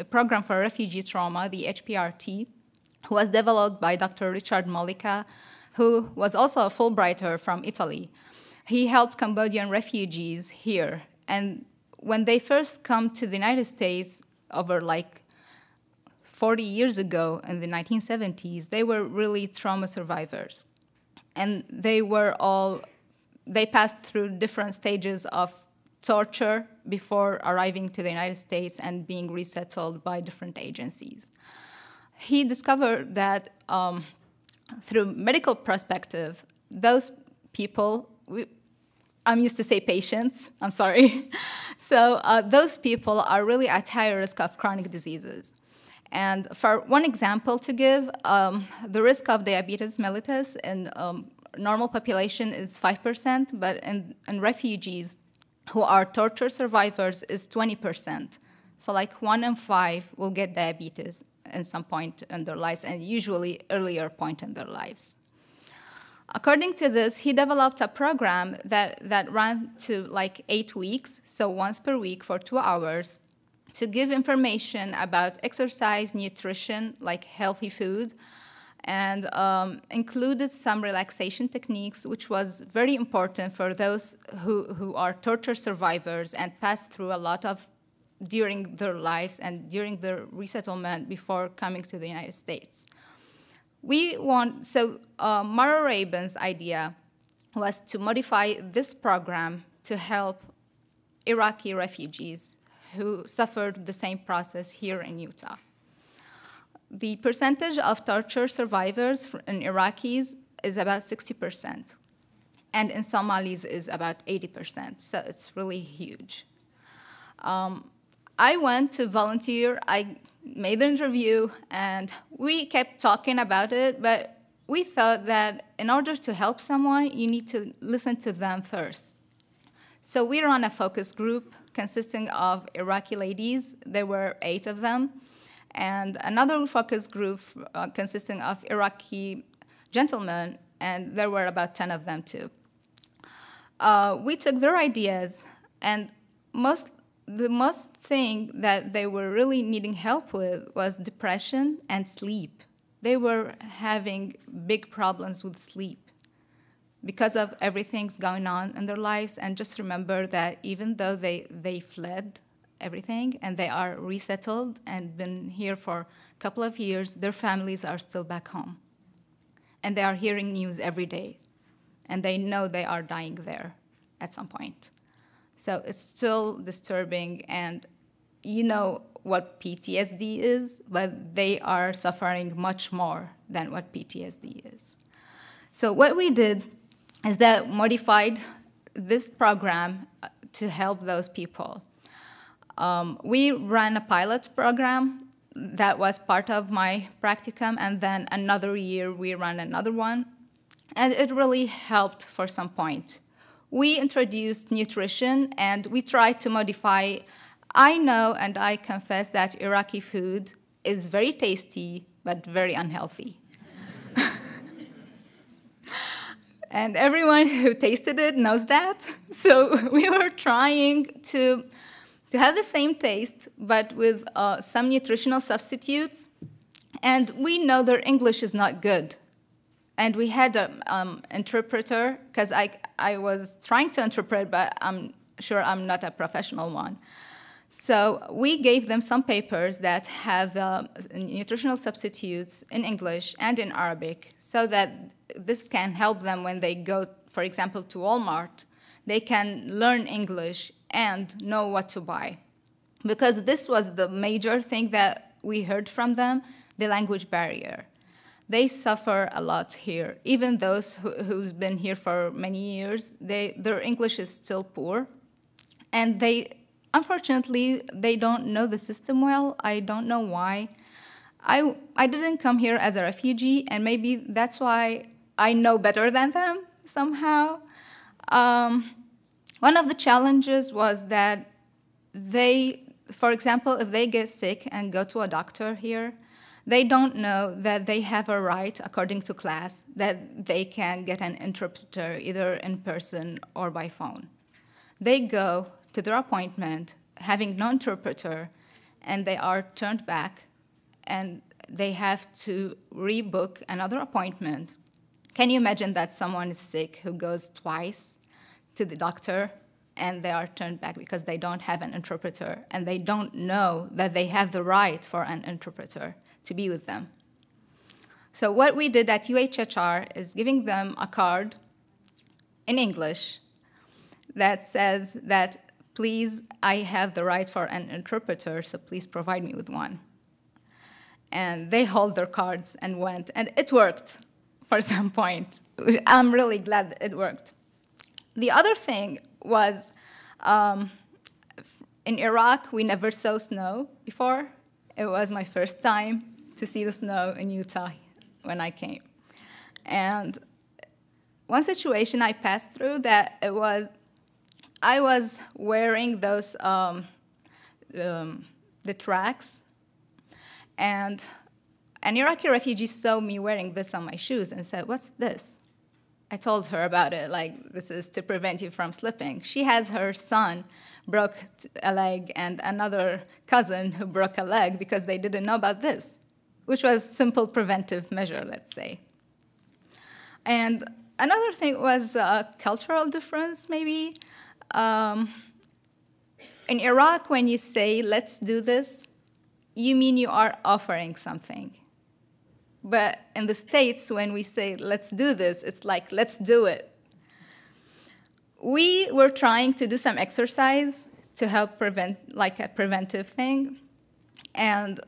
Program for Refugee Trauma, the HPRT, who was developed by Dr. Richard Malika, who was also a Fulbrighter from Italy. He helped Cambodian refugees here. And when they first come to the United States over like 40 years ago in the 1970s, they were really trauma survivors. And they passed through different stages of torture before arriving to the United States and being resettled by different agencies. He discovered that through medical perspective, those people, I'm used to say patients, I'm sorry. So those people are really at higher risk of chronic diseases. And for one example to give, the risk of diabetes mellitus in normal population is 5%, but in refugees who are torture survivors is 20%. So like 1 in 5 will get diabetes at some point in their lives, and usually earlier point in their lives. According to this, he developed a program that ran to like 8 weeks, so once per week for 2 hours, to give information about exercise, nutrition, like healthy food, and included some relaxation techniques, which was very important for those who are torture survivors and passed through a lot of during their lives and during their resettlement before coming to the United States. Mara Rabin's idea was to modify this program to help Iraqi refugees who suffered the same process here in Utah. The percentage of torture survivors in Iraqis is about 60%, and in Somalis is about 80%, so it's really huge. I went to volunteer, I made an interview, and we kept talking about it, but we thought that in order to help someone, you need to listen to them first. So we ran a focus group consisting of Iraqi ladies. There were 8 of them, and another focus group consisting of Iraqi gentlemen, and there were about 10 of them too. We took their ideas, and the most thing that they were really needing help with was depression and sleep. They were having big problems with sleep because of everything's going on in their lives. And just remember that even though they fled everything and they are resettled and been here for a couple of years, their families are still back home. And they are hearing news every day. And they know they are dying there at some point. So it's still disturbing, and you know what PTSD is, but they are suffering much more than what PTSD is. So what we did is that modified this program to help those people. We ran a pilot program that was part of my practicum, and then another year we ran another one, and it really helped for some point. We introduced nutrition, and we tried to modify. I know and I confess that Iraqi food is very tasty, but very unhealthy. And everyone who tasted it knows that. So we were trying to have the same taste, but with some nutritional substitutes. And we know their English is not good. And we had an interpreter, because I was trying to interpret, but I'm sure I'm not a professional one. So we gave them some papers that have nutritional substitutes in English and in Arabic, so that this can help them when they go, for example, to Walmart. They can learn English and know what to buy. Because this was the major thing that we heard from them, the language barrier. They suffer a lot here. Even those who's been here for many years, their English is still poor. And unfortunately, they don't know the system well. I don't know why. I didn't come here as a refugee, and maybe that's why I know better than them somehow. One of the challenges was that for example, if they get sick and go to a doctor here, they don't know that they have a right, according to class, that they can get an interpreter either in person or by phone. They go to their appointment having no interpreter, and they are turned back, and they have to rebook another appointment. Can you imagine that someone is sick who goes twice to the doctor, and they are turned back because they don't have an interpreter, and they don't know that they have the right for an interpreter to be with them? So what we did at UHHR is giving them a card in English that says that, please, I have the right for an interpreter, so please provide me with one. And they hold their cards and went, and it worked for some point. I'm really glad that it worked. The other thing was, in Iraq, we never saw snow before. It was my first time to see the snow in Utah when I came. And one situation I passed through that I was wearing those, the tracks, and an Iraqi refugee saw me wearing this on my shoes and said, "What's this?" I told her about it, like, this is to prevent you from slipping. She has her son broke a leg and another cousin who broke a leg because they didn't know about this, which was a simple preventive measure, let's say. And another thing was a cultural difference, maybe. In Iraq, when you say, let's do this, you mean you are offering something. But in the States, when we say, let's do this, it's like, let's do it. We were trying to do some exercise to help prevent, like a preventive thing. And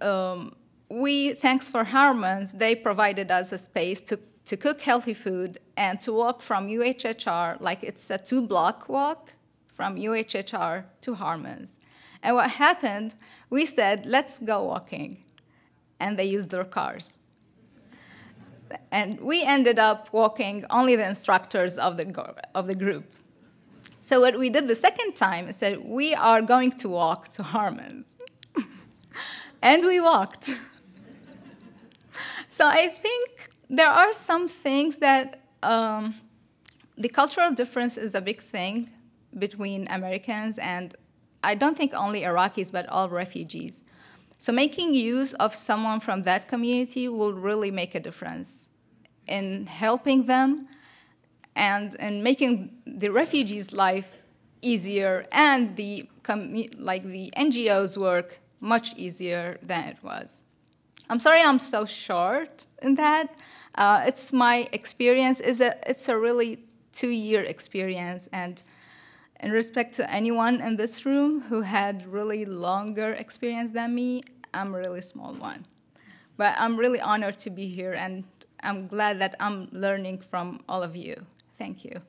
thanks for Harmons, they provided us a space to cook healthy food and to walk from UHHR, like it's a 2-block walk from UHHR to Harmons. And what happened, we said, let's go walking. And they used their cars. And we ended up walking only the instructors of the group. So what we did the second time is said, we are going to walk to Harmons. And we walked. So I think there are some things that the cultural difference is a big thing between Americans and I don't think only Iraqis, but all refugees. So making use of someone from that community will really make a difference in helping them and in making the refugees' life easier and the NGOs' work much easier than it was. I'm sorry I'm so short in that. It's my experience. It's a really 2-year experience, and in respect to anyone in this room who had really longer experience than me, I'm a really small one. But I'm really honored to be here, and I'm glad that I'm learning from all of you. Thank you.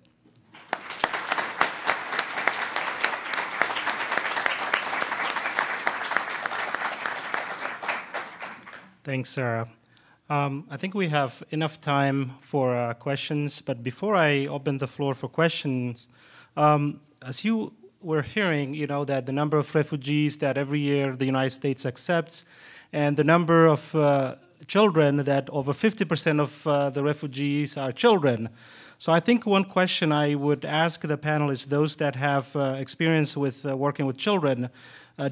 Thanks, Sarah. I think we have enough time for questions, but before I open the floor for questions, as you were hearing, you know, that the number of refugees that every year the United States accepts, and the number of children, that over 50% of the refugees are children. So I think one question I would ask the panelists, those that have experience with working with children,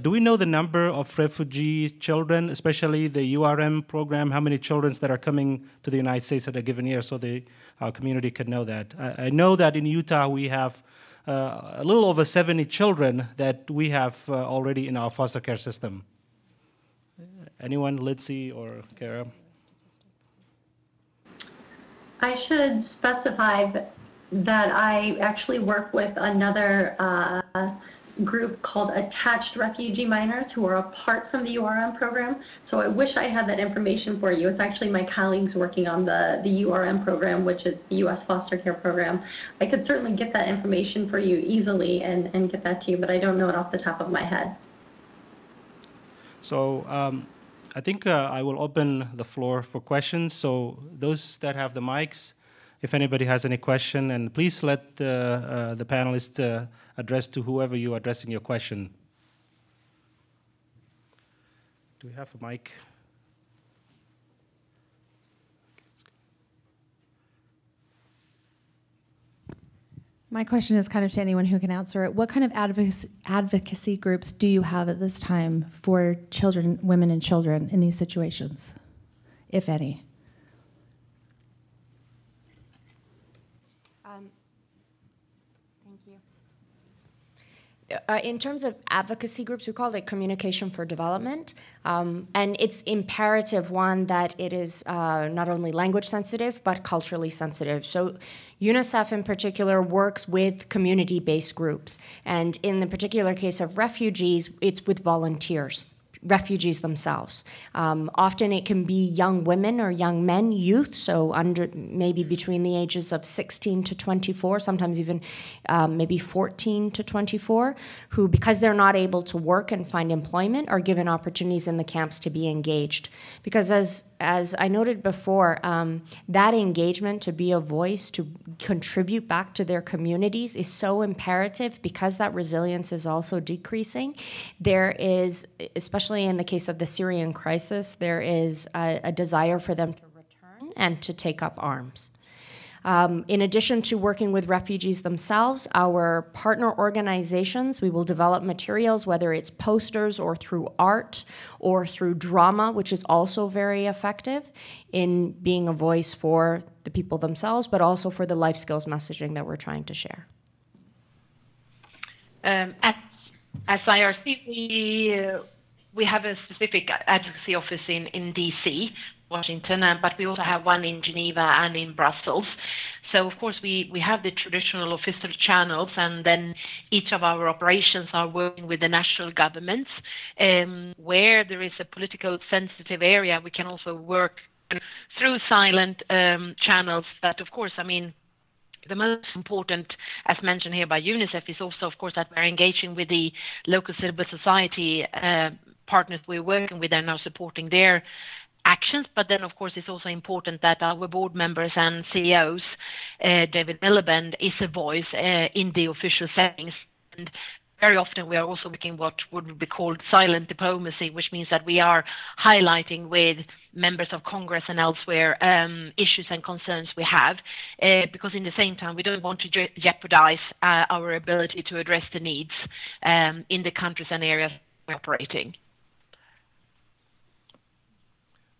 do we know the number of refugee children, especially the URM program, how many children that are coming to the United States at a given year, so our community could know that? I know that in Utah we have a little over 70 children that we have already in our foster care system. Anyone, Lindsay or Cara? I should specify that I actually work with another group called attached refugee minors who are apart from the URM program. So I wish I had that information for you. It's actually my colleagues working on the URM program, which is the U.S. foster care program. I could certainly get that information for you easily and get that to you, but I don't know it off the top of my head. So I think I will open the floor for questions. So those that have the mics, if anybody has any question, and please let the panelists address to whoever you are addressing your question. Do we have a mic? My question is kind of to anyone who can answer it. What kind of advocacy groups do you have at this time for children, women and children in these situations, if any? Thank you. In terms of advocacy groups, we call it Communication for Development. And it's imperative, one, that it is not only language sensitive, but culturally sensitive. So UNICEF in particular works with community-based groups. And in the particular case of refugees, it's with volunteers. Refugees themselves. Often it can be young women or young men, youth, so under maybe between the ages of 16 to 24, sometimes even maybe 14 to 24, who, because they're not able to work and find employment, are given opportunities in the camps to be engaged. Because as I noted before, that engagement, to be a voice, to contribute back to their communities is so imperative because that resilience is also decreasing. There is, especially in the case of the Syrian crisis, there is a desire for them to return and to take up arms. In addition to working with refugees themselves, our partner organizations, we will develop materials, whether it's posters or through art or through drama, which is also very effective in being a voice for the people themselves, but also for the life skills messaging that we're trying to share. As IRC, we have a specific advocacy office in D.C., Washington, but we also have one in Geneva and in Brussels. So, of course, we have the traditional official channels, and then each of our operations are working with the national governments. Where there is a political sensitive area, we can also work through silent channels. But, of course, I mean, the most important, as mentioned here by UNICEF, is also, of course, that we're engaging with the local civil society partners we're working with and are supporting their actions. But then, of course, it's also important that our board members and CEOs, David Miliband, is a voice in the official settings. And very often we are also working what would be called silent diplomacy, which means that we are highlighting with members of Congress and elsewhere issues and concerns we have, because in the same time we don't want to jeopardize our ability to address the needs in the countries and areas we're operating.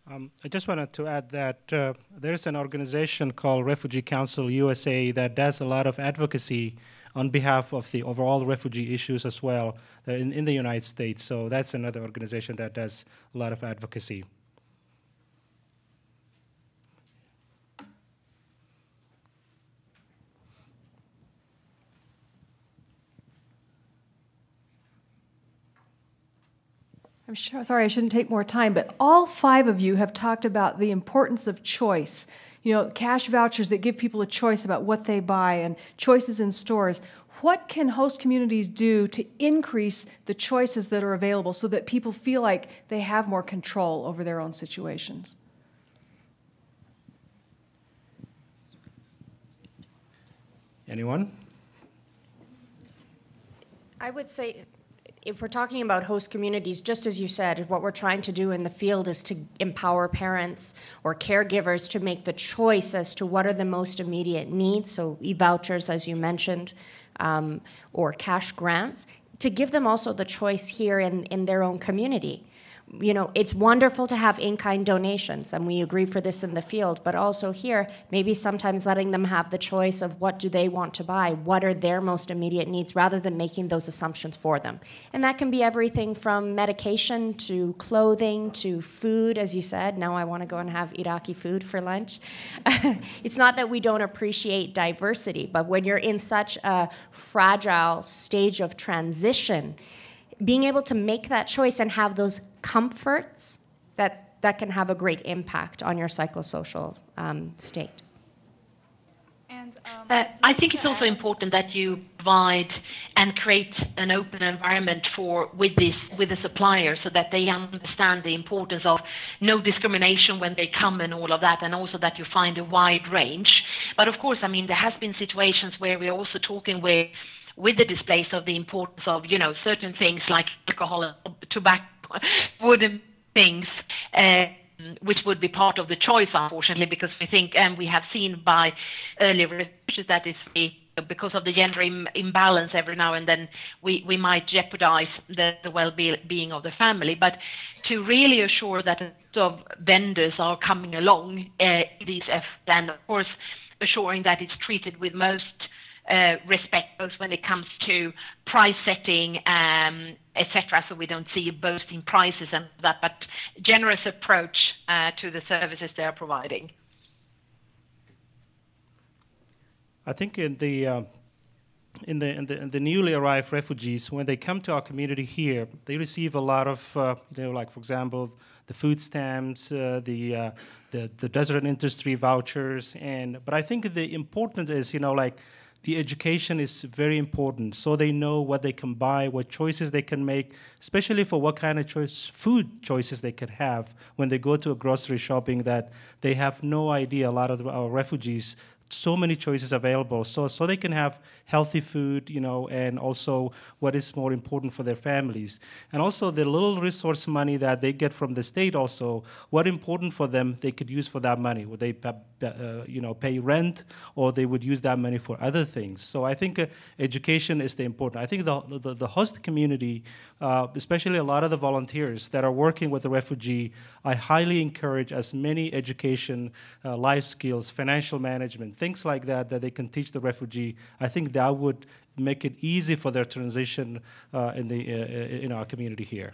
I just wanted to add that there's an organization called Refugee Council USA that does a lot of advocacy on behalf of the overall refugee issues as well in the United States. So that's another organization that does a lot of advocacy. I'm sorry, I shouldn't take more time, but all 5 of you have talked about the importance of choice. You know, cash vouchers that give people a choice about what they buy and choices in stores. What can host communities do to increase the choices that are available so that people feel like they have more control over their own situations? Anyone? I would say, if we're talking about host communities, just as you said, what we're trying to do in the field is to empower parents or caregivers to make the choice as to what are the most immediate needs, so e-vouchers, as you mentioned, or cash grants, to give them also the choice here in their own community. It's wonderful to have in-kind donations, and we agree for this in the field, but also here, maybe sometimes letting them have the choice of what do they want to buy, what are their most immediate needs, rather than making those assumptions for them. And that can be everything from medication to clothing to food, as you said. Now I want to go and have Iraqi food for lunch. It's not that we don't appreciate diversity, but when you're in such a fragile stage of transition, being able to make that choice and have those comforts, that can have a great impact on your psychosocial state. And, I think it's also important that you provide and create an open environment with the suppliers, so that they understand the importance of no discrimination when they come and all of that, and also that you find a wide range. But of course, I mean, there has been situations where we're also talking with the displays of the importance of, certain things like alcohol and tobacco, wooden things, which would be part of the choice, unfortunately, because we think, and we have seen by earlier research, that is because of the gender imbalance every now and then, we might jeopardize the well-being of the family. But to really assure that vendors are coming along these efforts, and of course assuring that it's treated with most respect, both when it comes to price setting, etc., so we don't see a burst in prices and that, but generous approach to the services they are providing. I think in the newly arrived refugees, when they come to our community here, they receive a lot of, like for example, the food stamps, the desert industry vouchers, but I think the important is, the education is very important, so they know what they can buy, what choices they can make, especially for what kind of food choices they could have when they go to a grocery shopping, that they have no idea. A lot of our refugees, so many choices available, so they can have healthy food, and also what is more important for their families. And also the little resource money that they get from the state, also what important for them they could use for that money. Would they pay rent, or they would use that money for other things? So I think education is the important. I think the host community, especially a lot of the volunteers that are working with the refugee, I highly encourage as many education, life skills, financial management, things like that they can teach the refugee. I think that would make it easy for their transition in our community here.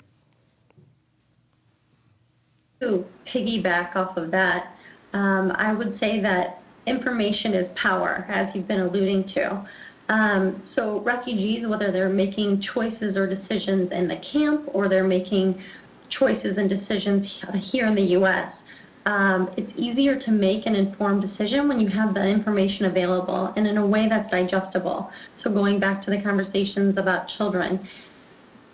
To piggyback off of that, I would say that information is power, as you've been alluding to. So refugees, whether they're making choices or decisions in the camp, or they're making choices and decisions here in the U.S., it's easier to make an informed decision when you have the information available and in a way that's digestible. So going back to the conversations about children,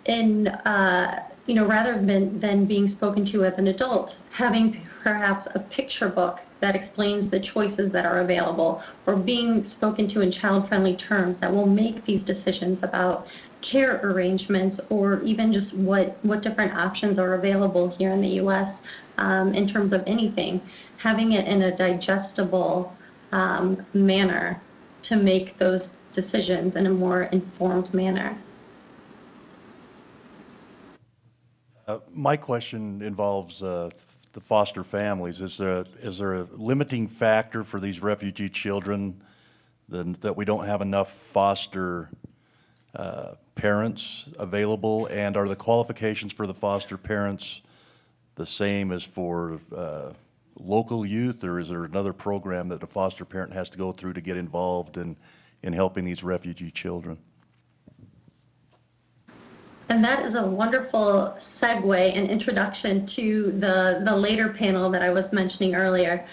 rather than being spoken to as an adult, having perhaps a picture book that explains the choices that are available, or being spoken to in child-friendly terms that will make these decisions about care arrangements, or even just what different options are available here in the U.S. In terms of anything, having it in a digestible manner to make those decisions in a more informed manner. My question involves the foster families. Is there a limiting factor for these refugee children that we don't have enough foster parents available? And are the qualifications for the foster parents the same as for local youth, or is there another program that the foster parent has to go through to get involved in helping these refugee children? And that is a wonderful segue and introduction to the later panel that I was mentioning earlier.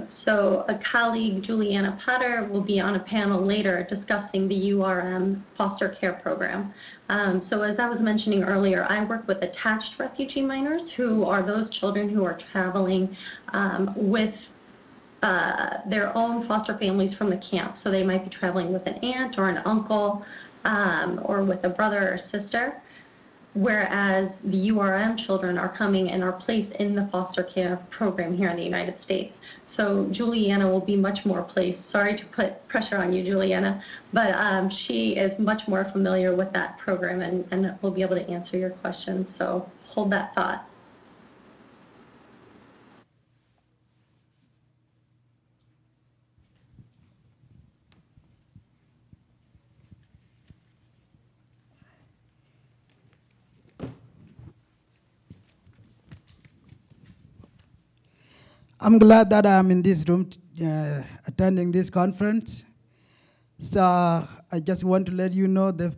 So a colleague, Juliana Potter, will be on a panel later discussing the URM foster care program. So as I was mentioning earlier, I work with attached refugee minors, who are those children who are traveling with their own foster families from the camp. So they might be traveling with an aunt or an uncle, or with a brother or sister. whereas the URM children are coming and are placed in the foster care program here in the United States. So Juliana will be much more placed. Sorry to put pressure on you, Juliana, but she is much more familiar with that program and will be able to answer your questions. So hold that thought. I'm glad that I'm in this room attending this conference. So I just want to let you know, the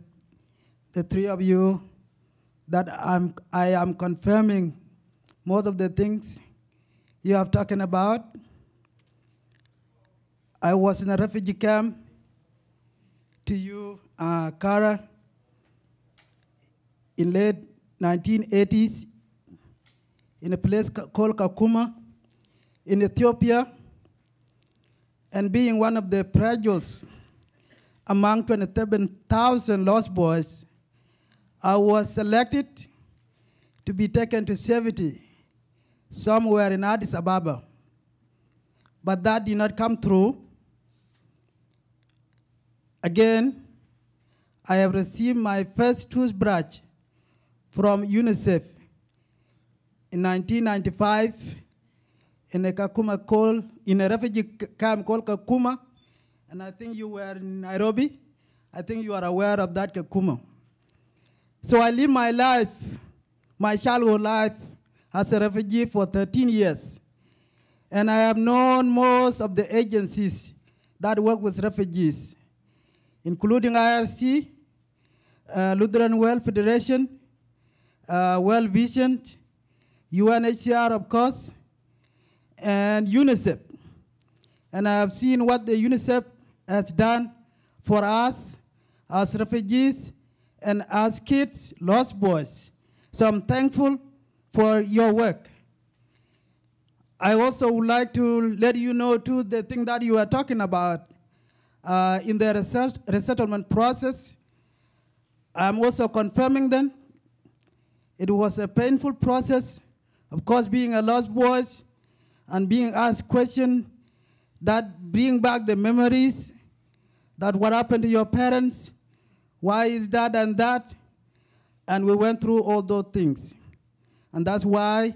three of you, that I am confirming most of the things you have talking about. I was in a refugee camp to you, Cara, in late 1980s in a place called Kakuma in Ethiopia, and being one of the graduates among 27,000 lost boys, I was selected to be taken to safety somewhere in Addis Ababa. But that did not come through. Again, I have received my first toothbrush from UNICEF in 1995 in a refugee camp called Kakuma, and I think you were in Nairobi. I think you are aware of that Kakuma. So I lived my life, my childhood life, as a refugee for 13 years. And I have known most of the agencies that work with refugees, including IRC, Lutheran World Federation, World Vision, UNHCR, of course, and UNICEF. And I have seen what the UNICEF has done for us as refugees and as kids, lost boys. So I'm thankful for your work. I also would like to let you know too, the thing that you are talking about in the resettlement process. I'm also confirming them. It was a painful process, of course, being a lost boy and being asked questions that bring back the memories, that what happened to your parents, why is that and that, and we went through all those things. And that's why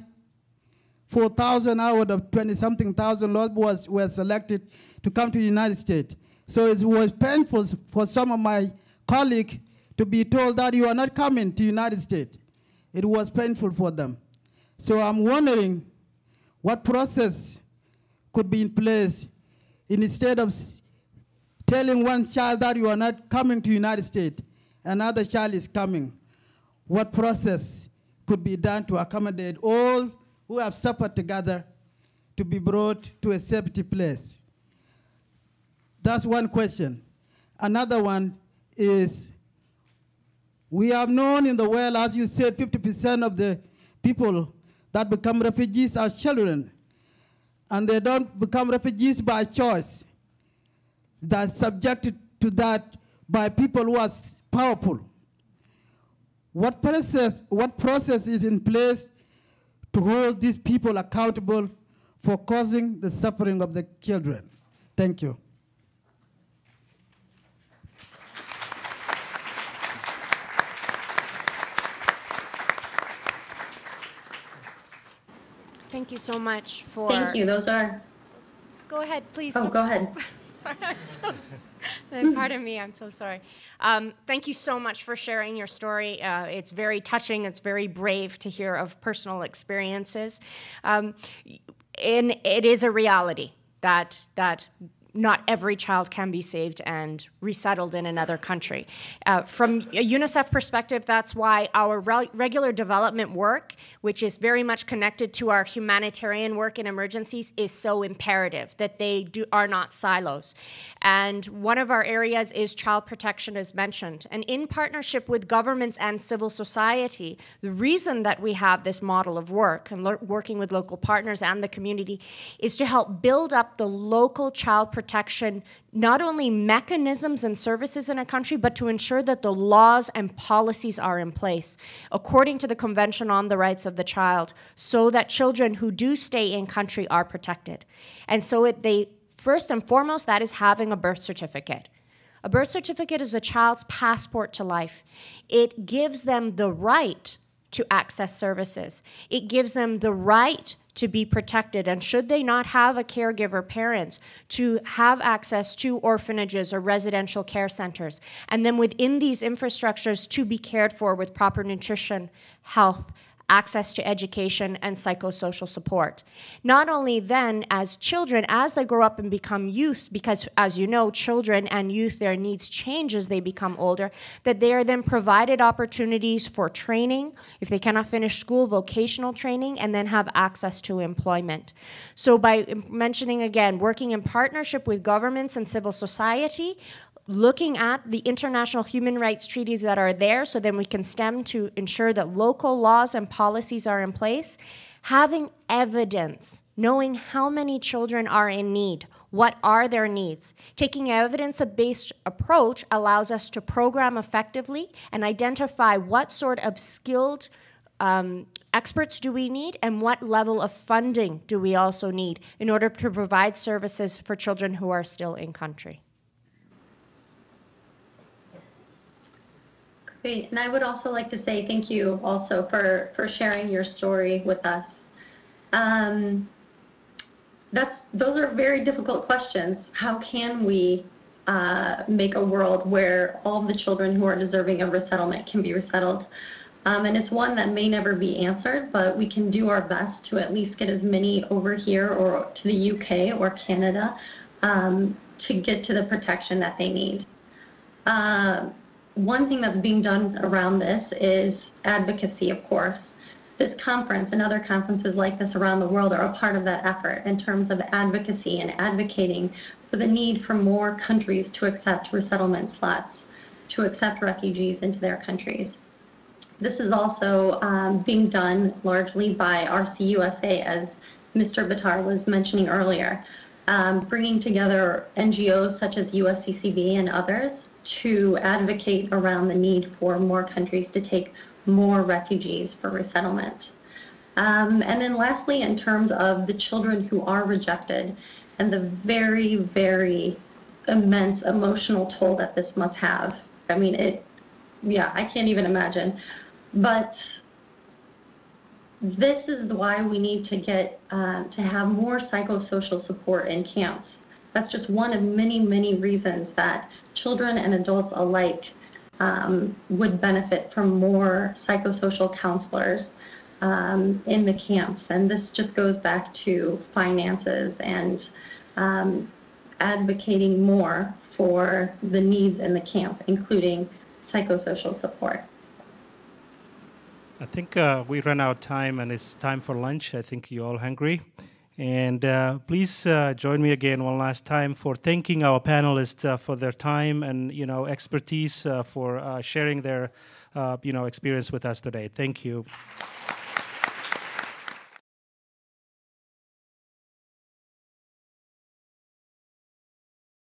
4,000 out of 20-something thousand lost boys were selected to come to the United States. So it was painful for some of my colleagues to be told that you are not coming to the United States. It was painful for them. So I'm wondering what process could be in place instead of telling one child that you are not coming to the United States, another child is coming. What process could be done to accommodate all who have suffered together to be brought to a safety place? That's one question. Another one is, we have known in the world, as you said, 50% of the people that become refugees are children. And they don't become refugees by choice. They're subjected to that by people who are powerful. What process is in place to hold these people accountable for causing the suffering of the children? Thank you. Thank you so much for... Thank you. Those are... Go ahead, please. Oh, go ahead. Pardon me, I'm so sorry. Thank you so much for sharing your story. It's very touching. It's very brave to hear of personal experiences. And it is a reality that not every child can be saved and resettled in another country. From a UNICEF perspective, that's why our regular development work, which is very much connected to our humanitarian work in emergencies, is so imperative, that they are not silos. And one of our areas is child protection, as mentioned. And in partnership with governments and civil society, the reason that we have this model of work and working with local partners and the community is to help build up the local child protection protection, not only mechanisms and services in a country, but to ensure that the laws and policies are in place according to the Convention on the Rights of the Child, so that children who do stay in country are protected. And so first and foremost, that is having a birth certificate. A birth certificate is a child's passport to life. It gives them the right to access services. It gives them the right to be protected, and should they not have a caregiver, parents, to have access to orphanages or residential care centers, and then within these infrastructures to be cared for with proper nutrition, health, access to education, and psychosocial support. Not only then, as children, as they grow up and become youth, because as you know, children and youth, their needs change as they become older, that they are then provided opportunities for training, if they cannot finish school, vocational training, and then have access to employment. So by mentioning again, working in partnership with governments and civil society, looking at the international human rights treaties that are there so then we can stem to ensure that local laws and policies are in place, having evidence, knowing how many children are in need, what are their needs. Taking an evidence-based approach allows us to program effectively and identify what sort of skilled experts do we need and what level of funding do we also need in order to provide services for children who are still in country. Great, and I would also like to say thank you also for sharing your story with us. Those are very difficult questions. How can we make a world where all of the children who are deserving of resettlement can be resettled? And it's one that may never be answered, but we can do our best to at least get as many over here or to the UK or Canada to get to the protection that they need. One thing that's being done around this is advocacy, of course. This conference and other conferences like this around the world are a part of that effort in terms of advocacy and advocating for the need for more countries to accept resettlement slots, to accept refugees into their countries. This is also being done largely by RCUSA, as Mr. Buttar was mentioning earlier, bringing together NGOs such as USCCB and others to advocate around the need for more countries to take more refugees for resettlement. And then lastly, in terms of the children who are rejected and the very, very immense emotional toll that this must have. I mean, I can't even imagine. But this is why we need to get to have more psychosocial support in camps. That's just one of many, many reasons that children and adults alike would benefit from more psychosocial counselors in the camps. And this just goes back to finances and advocating more for the needs in the camp, including psychosocial support. I think we ran out of time and it's time for lunch. I think you're all hungry. And please join me again one last time for thanking our panelists for their time and expertise for sharing their experience with us today. Thank you.